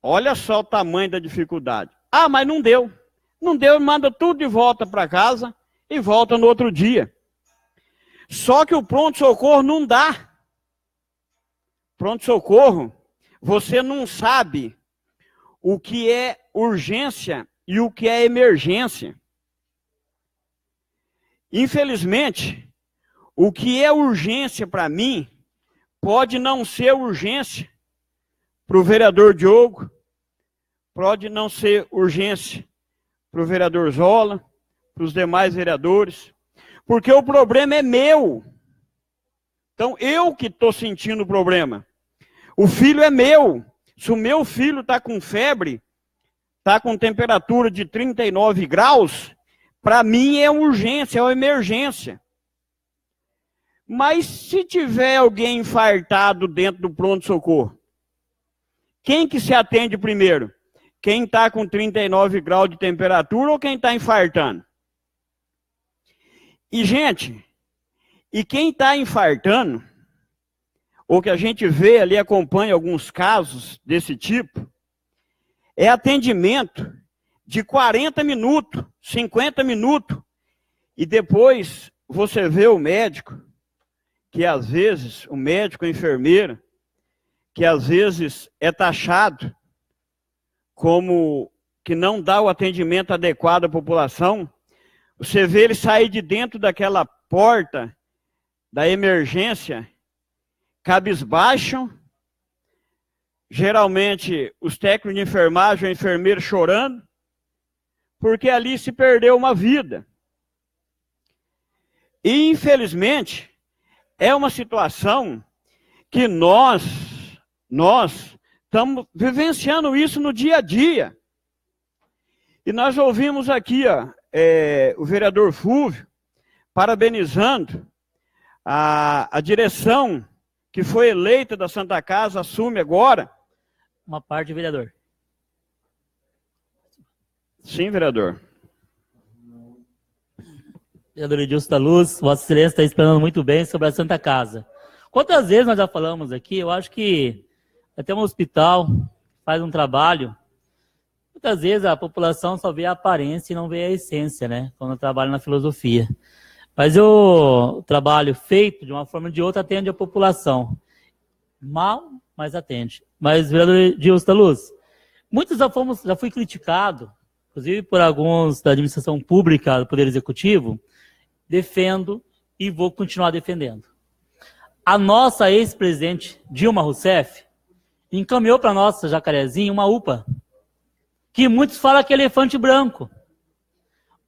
Olha só o tamanho da dificuldade. Ah, mas não deu. Não deu, manda tudo de volta para casa e volta no outro dia. Só que o pronto-socorro não dá. Pronto-socorro, você não sabe o que é urgência e o que é emergência. Infelizmente, o que é urgência para mim pode não ser urgência para o vereador Diogo, pode não ser urgência para o vereador Zola, para os demais vereadores, porque o problema é meu. Então, eu que estou sentindo o problema. O filho é meu. Se o meu filho está com febre, está com temperatura de 39 graus, para mim é uma urgência, é uma emergência. Mas se tiver alguém infartado dentro do pronto-socorro, quem que se atende primeiro? Quem está com 39 graus de temperatura ou quem está infartando? E, gente, e quem está infartando, ou que a gente vê ali, acompanha alguns casos desse tipo, é atendimento de 40 minutos, 50 minutos, e depois você vê o médico, que às vezes, o médico, a enfermeira, que às vezes é taxado como que não dá o atendimento adequado à população, você vê ele sair de dentro daquela porta da emergência, cabisbaixo, geralmente os técnicos de enfermagem, o enfermeiro chorando, porque ali se perdeu uma vida. E, infelizmente, é uma situação que nós estamos vivenciando isso no dia a dia. E nós ouvimos aqui o vereador Fúvio parabenizando a direção que foi eleita da Santa Casa, assume agora. Uma parte, vereador. Sim, vereador. Vereador Edilson da Luz, Vossa Excelência está explanando muito bem sobre a Santa Casa. Quantas vezes nós já falamos aqui, eu acho que até um hospital faz um trabalho, muitas vezes a população só vê a aparência e não vê a essência, né? Quando trabalha na filosofia. Mas o trabalho feito, de uma forma ou de outra, atende a população. Mal, mas atende. Mas, vereador Edilson da Luz, muitos já fui criticado, inclusive por alguns da administração pública, do Poder Executivo, defendo e vou continuar defendendo. A nossa ex-presidente Dilma Rousseff encaminhou para a nossa Jacarezinho uma UPA, que muitos falam que é elefante branco.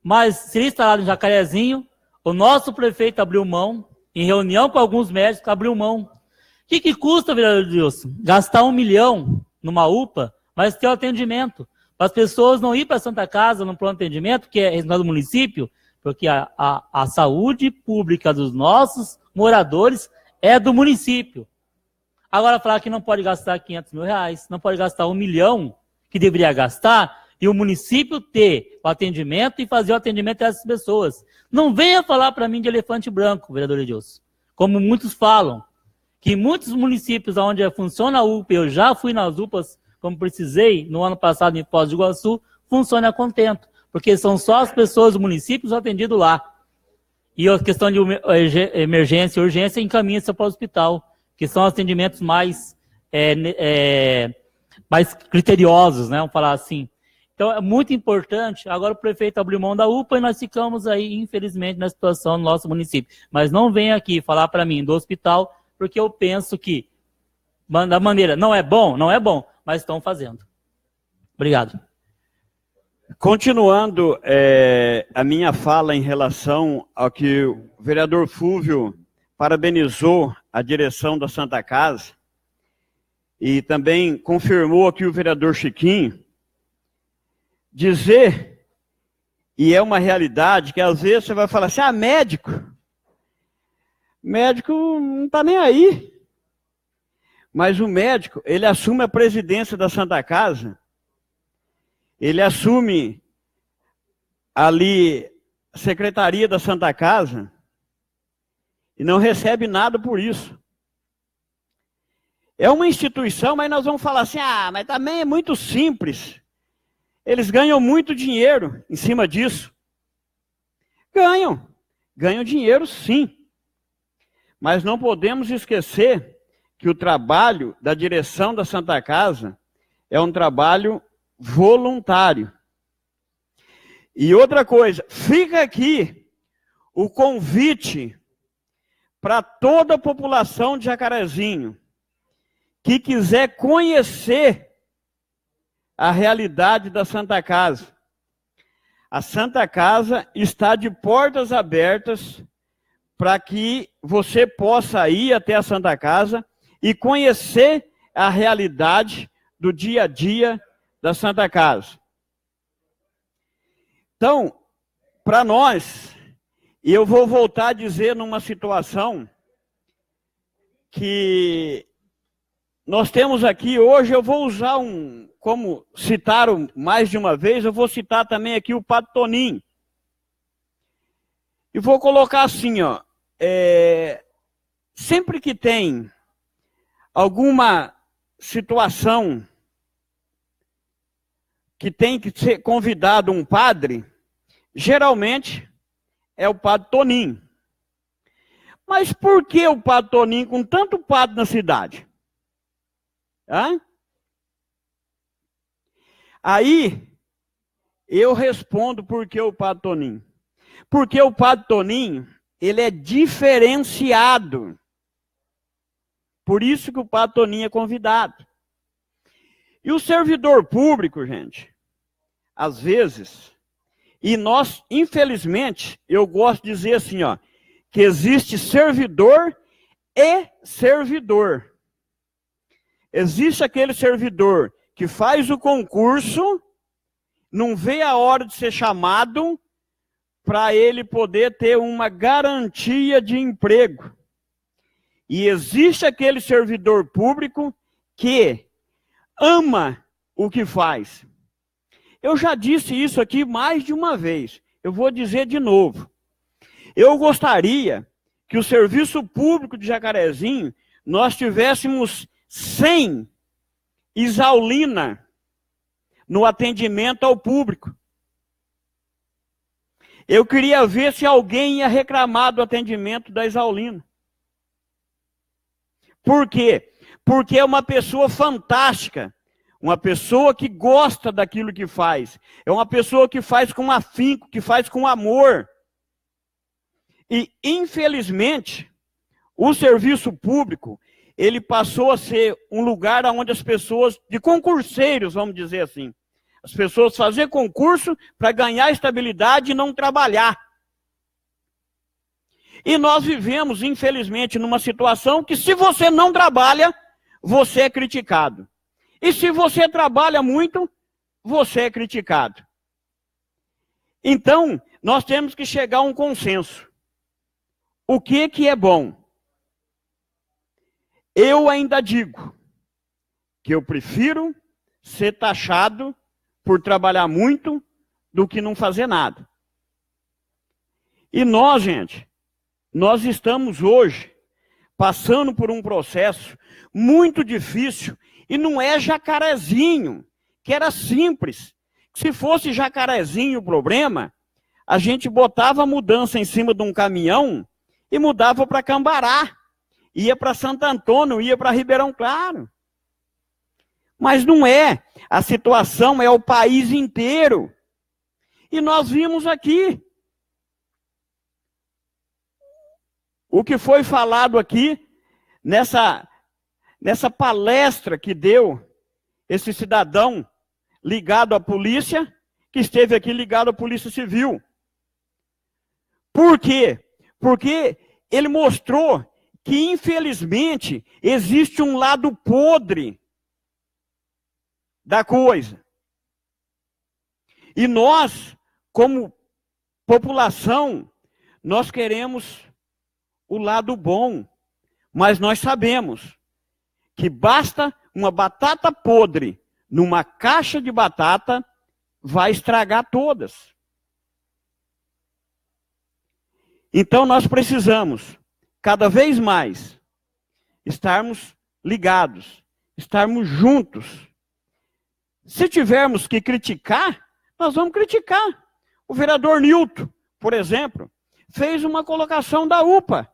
Mas seria instalado em Jacarezinho, o nosso prefeito abriu mão, em reunião com alguns médicos, abriu mão. O que custa, vereador Edilson? Gastar 1 milhão numa UPA, mas ter o atendimento. Para as pessoas não ir para a Santa Casa no pronto atendimento, que é resultado do município, porque a saúde pública dos nossos moradores é do município. Agora falar que não pode gastar 500 mil reais, não pode gastar 1 milhão que deveria gastar, e o município ter o atendimento e fazer o atendimento dessas pessoas. Não venha falar para mim de elefante branco, vereador Edilson, como muitos falam, que muitos municípios onde funciona a UPA, eu já fui nas UPAs, como precisei, no ano passado em Foz do Iguaçu, funciona a contento, porque são só as pessoas do município atendidas lá. E a questão de emergência e urgência encaminha-se para o hospital, que são atendimentos mais criteriosos, né? Vamos falar assim. Então é muito importante. Agora o prefeito abriu mão da UPA e nós ficamos aí, infelizmente, na situação no nosso município. Mas não venha aqui falar para mim do hospital, porque eu penso que, da maneira, não é bom, mas estão fazendo. Obrigado. Continuando a minha fala em relação ao que o vereador Fúvio parabenizou a direção da Santa Casa e também confirmou aqui o vereador Chiquinho, dizer, e é uma realidade, que às vezes você vai falar assim, médico não está nem aí. Mas o médico, ele assume a presidência da Santa Casa, ele assume ali a secretaria da Santa Casa e não recebe nada por isso. É uma instituição, mas nós vamos falar assim, mas também é muito simples. Eles ganham muito dinheiro em cima disso. Ganham dinheiro sim. Mas não podemos esquecer que o trabalho da direção da Santa Casa é um trabalho voluntário. E outra coisa, fica aqui o convite para toda a população de Jacarezinho que quiser conhecer a realidade da Santa Casa. A Santa Casa está de portas abertas para que você possa ir até a Santa Casa e conhecer a realidade do dia a dia da Santa Casa. Então, para nós, e eu vou voltar a dizer numa situação que nós temos aqui hoje, eu vou usar como citaram mais de uma vez, eu vou citar também aqui o Padre Toninho. E vou colocar assim, ó, sempre que tem alguma situação que tem que ser convidado um padre, geralmente é o Padre Toninho. Mas por que o Padre Toninho com tanto padre na cidade? Hã? Aí, eu respondo por que o Padre Toninho. Porque o Padre Toninho, ele é diferenciado. Por isso que o Padre Toninho é convidado. E o servidor público, gente, às vezes, e nós, infelizmente, eu gosto de dizer assim, ó, que existe servidor e servidor. Existe aquele servidor que faz o concurso, não vê a hora de ser chamado para ele poder ter uma garantia de emprego. E existe aquele servidor público que ama o que faz. Eu já disse isso aqui mais de uma vez. Eu vou dizer de novo. Eu gostaria que o serviço público de Jacarezinho, nós tivéssemos 100 Isaulina no atendimento ao público. Eu queria ver se alguém ia reclamar do atendimento da Isaulina. Por quê? Porque é uma pessoa fantástica, uma pessoa que gosta daquilo que faz, é uma pessoa que faz com afinco, que faz com amor. E, infelizmente, o serviço público, ele passou a ser um lugar onde as pessoas, de concurseiros, vamos dizer assim, as pessoas faziam concurso para ganhar estabilidade e não trabalhar. E nós vivemos, infelizmente, numa situação que se você não trabalha, você é criticado. E se você trabalha muito, você é criticado. Então, nós temos que chegar a um consenso. O que é bom? Eu ainda digo que eu prefiro ser taxado por trabalhar muito do que não fazer nada. E nós, gente, nós estamos hoje passando por um processo muito difícil e não é Jacarezinho, que era simples. Se fosse Jacarezinho o problema, a gente botava a mudança em cima de um caminhão e mudava para Cambará, ia para Santo Antônio, ia para Ribeirão Claro. Mas não é. A situação é o país inteiro. E nós vimos aqui o que foi falado aqui nessa palestra que deu esse cidadão ligado à polícia, que esteve aqui ligado à Polícia Civil. Por quê? Porque ele mostrou que, infelizmente, existe um lado podre da coisa. E nós, como população, nós queremos o lado bom, mas nós sabemos que basta uma batata podre numa caixa de batata, vai estragar todas. Então nós precisamos, cada vez mais, estarmos ligados, estarmos juntos. Se tivermos que criticar, nós vamos criticar. O vereador Nilton, por exemplo, fez uma colocação da UPA.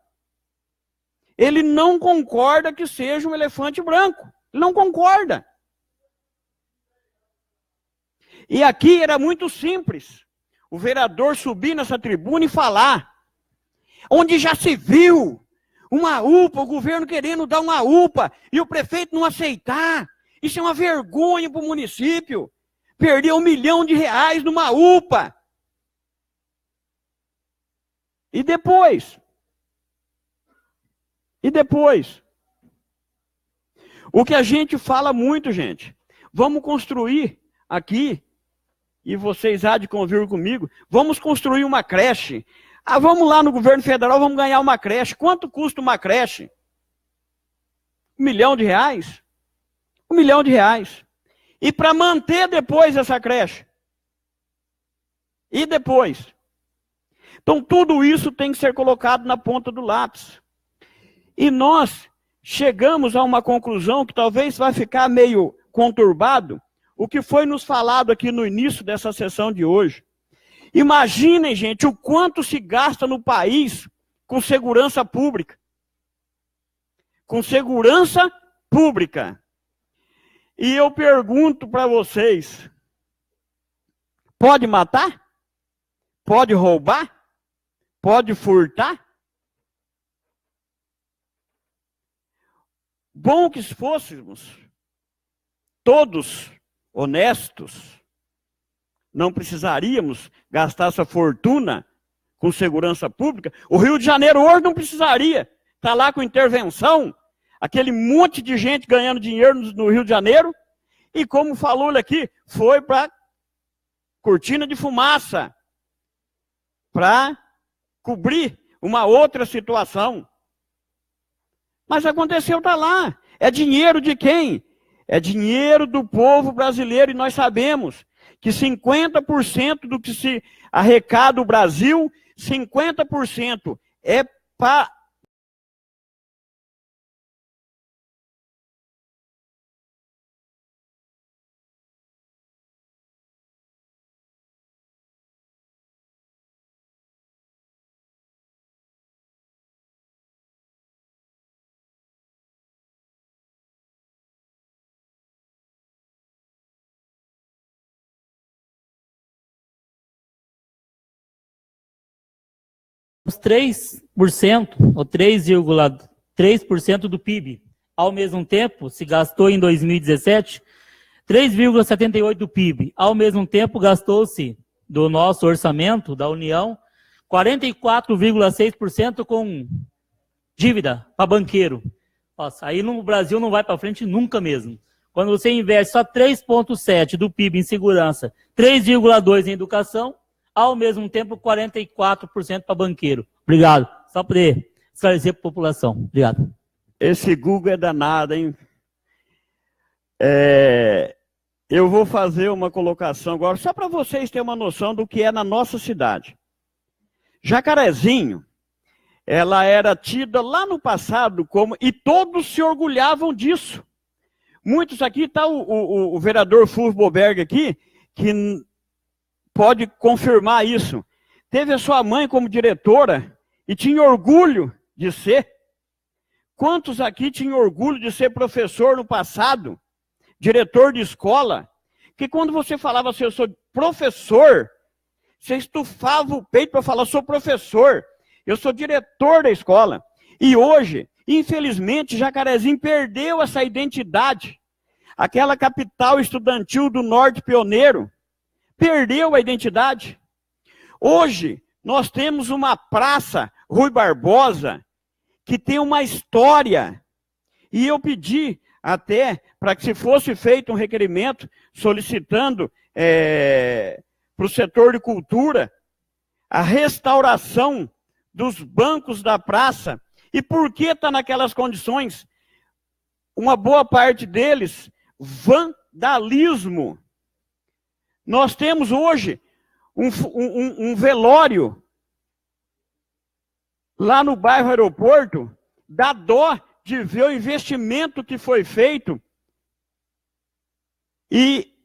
Ele não concorda que seja um elefante branco. Ele não concorda. E aqui era muito simples. O vereador subir nessa tribuna e falar. Onde já se viu uma UPA, o governo querendo dar uma UPA, e o prefeito não aceitar. Isso é uma vergonha para o município. Perder R$1 milhão numa UPA. E depois? E depois? O que a gente fala muito, gente, vamos construir aqui, e vocês há de convir comigo, vamos construir uma creche. Ah, vamos lá no governo federal, vamos ganhar uma creche. Quanto custa uma creche? R$1 milhão. R$1 milhão. E para manter depois essa creche? E depois? Então, tudo isso tem que ser colocado na ponta do lápis. E nós chegamos a uma conclusão que talvez vai ficar meio conturbado, o que foi nos falado aqui no início dessa sessão de hoje. Imaginem, gente, o quanto se gasta no país com segurança pública. Com segurança pública. E eu pergunto para vocês, pode matar? Pode roubar? Pode furtar? Bom que fôssemos todos honestos, não precisaríamos gastar essa fortuna com segurança pública. O Rio de Janeiro hoje não precisaria estar lá com intervenção, aquele monte de gente ganhando dinheiro no Rio de Janeiro, e como falou ele aqui, foi para cortina de fumaça, para cobrir uma outra situação. Mas aconteceu, está lá. É dinheiro de quem? É dinheiro do povo brasileiro, e nós sabemos que 50% do que se arrecada o Brasil, 50% é para... Os 3%, ou 3,3% do PIB. Ao mesmo tempo, se gastou em 2017, 3,78% do PIB. Ao mesmo tempo, gastou-se do nosso orçamento, da União, 44,6% com dívida para banqueiro. Nossa, aí no Brasil não vai para frente nunca mesmo. Quando você investe só 3,7% do PIB em segurança, 3,2% em educação, ao mesmo tempo 44% para banqueiro. Obrigado. Só para poder esclarecer para a população. Obrigado. Esse Google é danado, hein? Eu vou fazer uma colocação agora, só para vocês terem uma noção do que é na nossa cidade. Jacarezinho, ela era tida lá no passado como... E todos se orgulhavam disso. Muitos aqui, está o vereador Fulvio Boberg aqui, que... pode confirmar isso. Teve a sua mãe como diretora e tinha orgulho de ser. Quantos aqui tinham orgulho de ser professor no passado? Diretor de escola? Que quando você falava assim, eu sou professor, você estufava o peito para falar, sou professor, eu sou diretor da escola. E hoje, infelizmente, Jacarezinho perdeu essa identidade. Aquela capital estudantil do norte pioneiro, perdeu a identidade. Hoje, nós temos uma praça, Rui Barbosa, que tem uma história. E eu pedi até para que se fosse feito um requerimento solicitando para o setor de cultura a restauração dos bancos da praça. E por que está naquelas condições? Uma boa parte deles, vandalismo. Nós temos hoje um velório lá no bairro Aeroporto, dá dó de ver o investimento que foi feito. E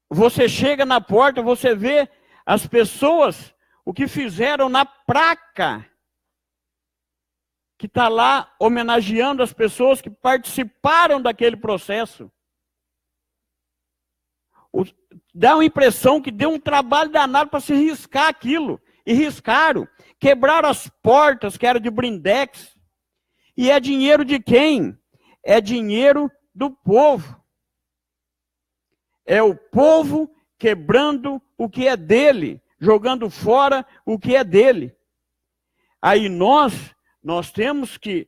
você chega na porta, você vê as pessoas, o que fizeram na placa, que está lá homenageando as pessoas que participaram daquele processo. Dá uma impressão que deu um trabalho danado para se riscar aquilo. E riscaram. Quebraram as portas, que eram de blindex. E é dinheiro de quem? É dinheiro do povo. É o povo quebrando o que é dele, jogando fora o que é dele. Aí nós temos que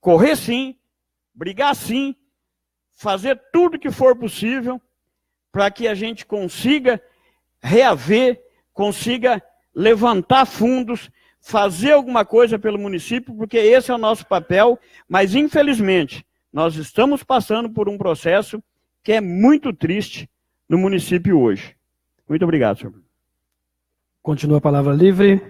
correr sim, brigar sim, fazer tudo que for possível para que a gente consiga reaver, consiga levantar fundos, fazer alguma coisa pelo município, porque esse é o nosso papel, mas infelizmente Nós estamos passando por um processo que é muito triste no município hoje. Muito obrigado, senhor. Continua a palavra livre.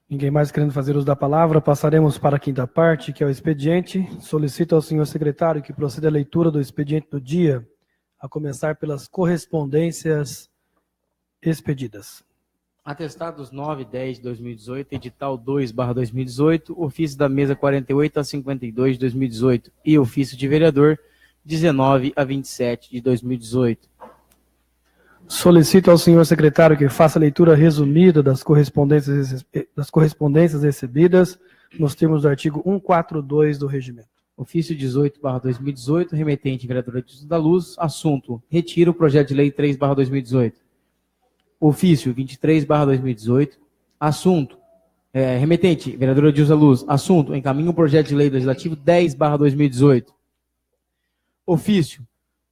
Ninguém mais querendo fazer uso da palavra, passaremos para a quinta parte, que é o expediente. Solicito ao senhor secretário que proceda a leitura do expediente do dia, a começar pelas correspondências expedidas. Atestados 9 e 10 de 2018, edital 2/2018, ofício da mesa 48 a 52 de 2018 e ofício de vereador 19 a 27 de 2018. Solicito ao senhor secretário que faça a leitura resumida das correspondências recebidas nos termos do artigo 142 do regimento. Ofício 18/2018, remetente vereadora Edilson da Luz, assunto: retira o projeto de lei 3/2018. Ofício 23/2018, assunto, remetente vereadora Edilson da Luz, assunto: encaminha o projeto de lei legislativo 10/2018. Ofício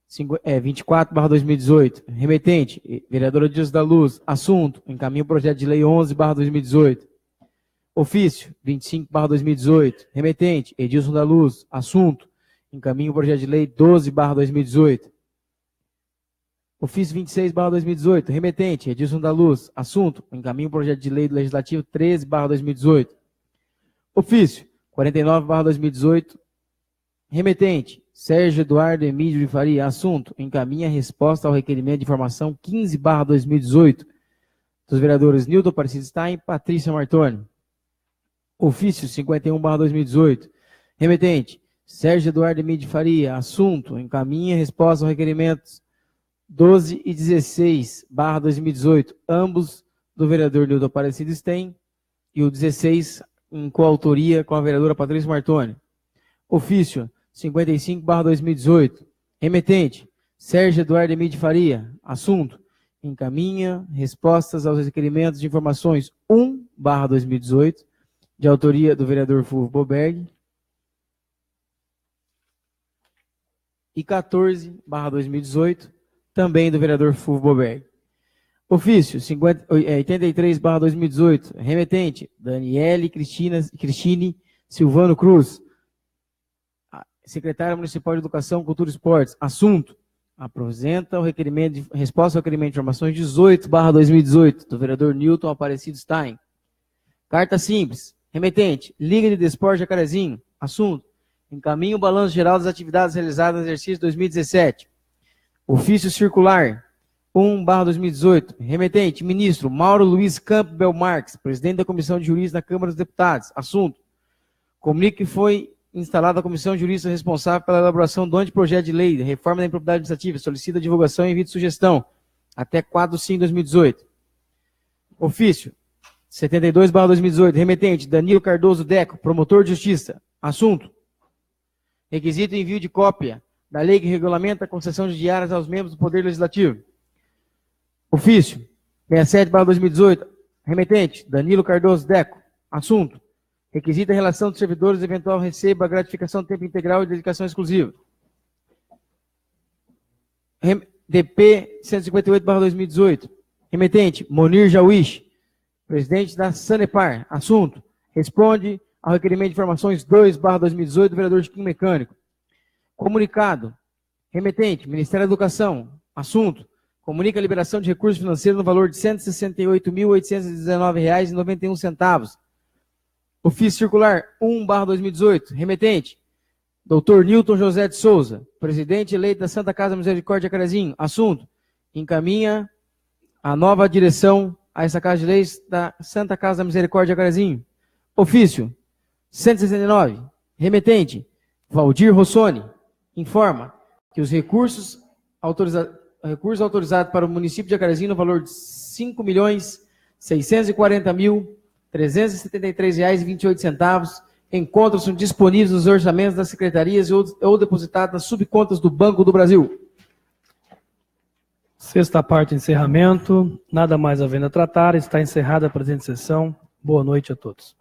24/2018, remetente vereadora Edilson da Luz, assunto: encaminha o projeto de lei 11/2018. Ofício 25/2018, remetente Edilson da Luz, assunto: encaminha o projeto de lei 12/2018. Ofício 26/2018, remetente Edilson da Luz, assunto: encaminha o projeto de lei legislativo 13/2018. Ofício 49/2018, remetente Sérgio Eduardo Emílio de Faria, assunto: encaminha a resposta ao requerimento de informação 15/2018 dos vereadores Nilton Aparecido Stein e Patrícia Martoni. Ofício 51/2018, remetente Sérgio Eduardo Emílio de Faria, assunto: encaminha a resposta ao requerimento 12 e 16/2018, ambos do vereador Nilton Aparecido Stein, e o 16 em coautoria com a vereadora Patrícia Martoni. Ofício 55/2018, remetente Sérgio Eduardo Emílio de Faria, assunto: encaminha respostas aos requerimentos de informações 1/2018, de autoria do vereador Fulvio Boberg, e 14/2018, também do vereador Fulvio Boberg. Ofício 83/2018, remetente Daniele Cristine Silvano Cruz, secretária municipal de Educação, Cultura e Esportes, assunto: apresenta o requerimento de resposta ao requerimento de informações 18/2018, do vereador Nilton Aparecido Stein. Carta simples, remetente Liga de Desporto Jacarezinho, assunto: encaminha o balanço geral das atividades realizadas no exercício 2017. Ofício circular 1/2018, remetente ministro Mauro Luiz Campbell Marques, presidente da Comissão de Juristas da Câmara dos Deputados, assunto: comunica que foi instalada a comissão de juristas responsável pela elaboração do anteprojeto de lei de reforma da improbidade administrativa, solicita a divulgação e envio de sugestão até 4/5/2018. Ofício 72/2018, remetente Danilo Cardoso Deco, promotor de justiça, assunto: requisito envio de cópia da lei que regulamenta a concessão de diárias aos membros do Poder Legislativo. Ofício 67/2018, remetente Danilo Cardoso Deco, assunto: requisita a relação dos servidores eventual receba a gratificação de tempo integral e dedicação exclusiva. DP 158/2018, remetente Monir Jauish, presidente da Sanepar, assunto: responde ao requerimento de informações 2/2018 do vereador Chiquinho Mecânico. Comunicado, remetente Ministério da Educação, assunto: comunica a liberação de recursos financeiros no valor de R$ 168.819,91. Ofício circular 1/2018, remetente Dr. Nilton José de Souza, presidente eleito da Santa Casa Misericórdia Jacarezinho, assunto: encaminha a nova direção a essa Casa de Leis da Santa Casa Misericórdia Jacarezinho. Ofício 169, remetente Valdir Rossoni, informa que os recursos autorizados para o município de Jacarezinho no valor de R$ 5.640.373,28 encontram-se disponíveis nos orçamentos das secretarias ou depositados nas subcontas do Banco do Brasil. Sexta parte, encerramento. Nada mais havendo a tratar. Está encerrada a presente sessão. Boa noite a todos.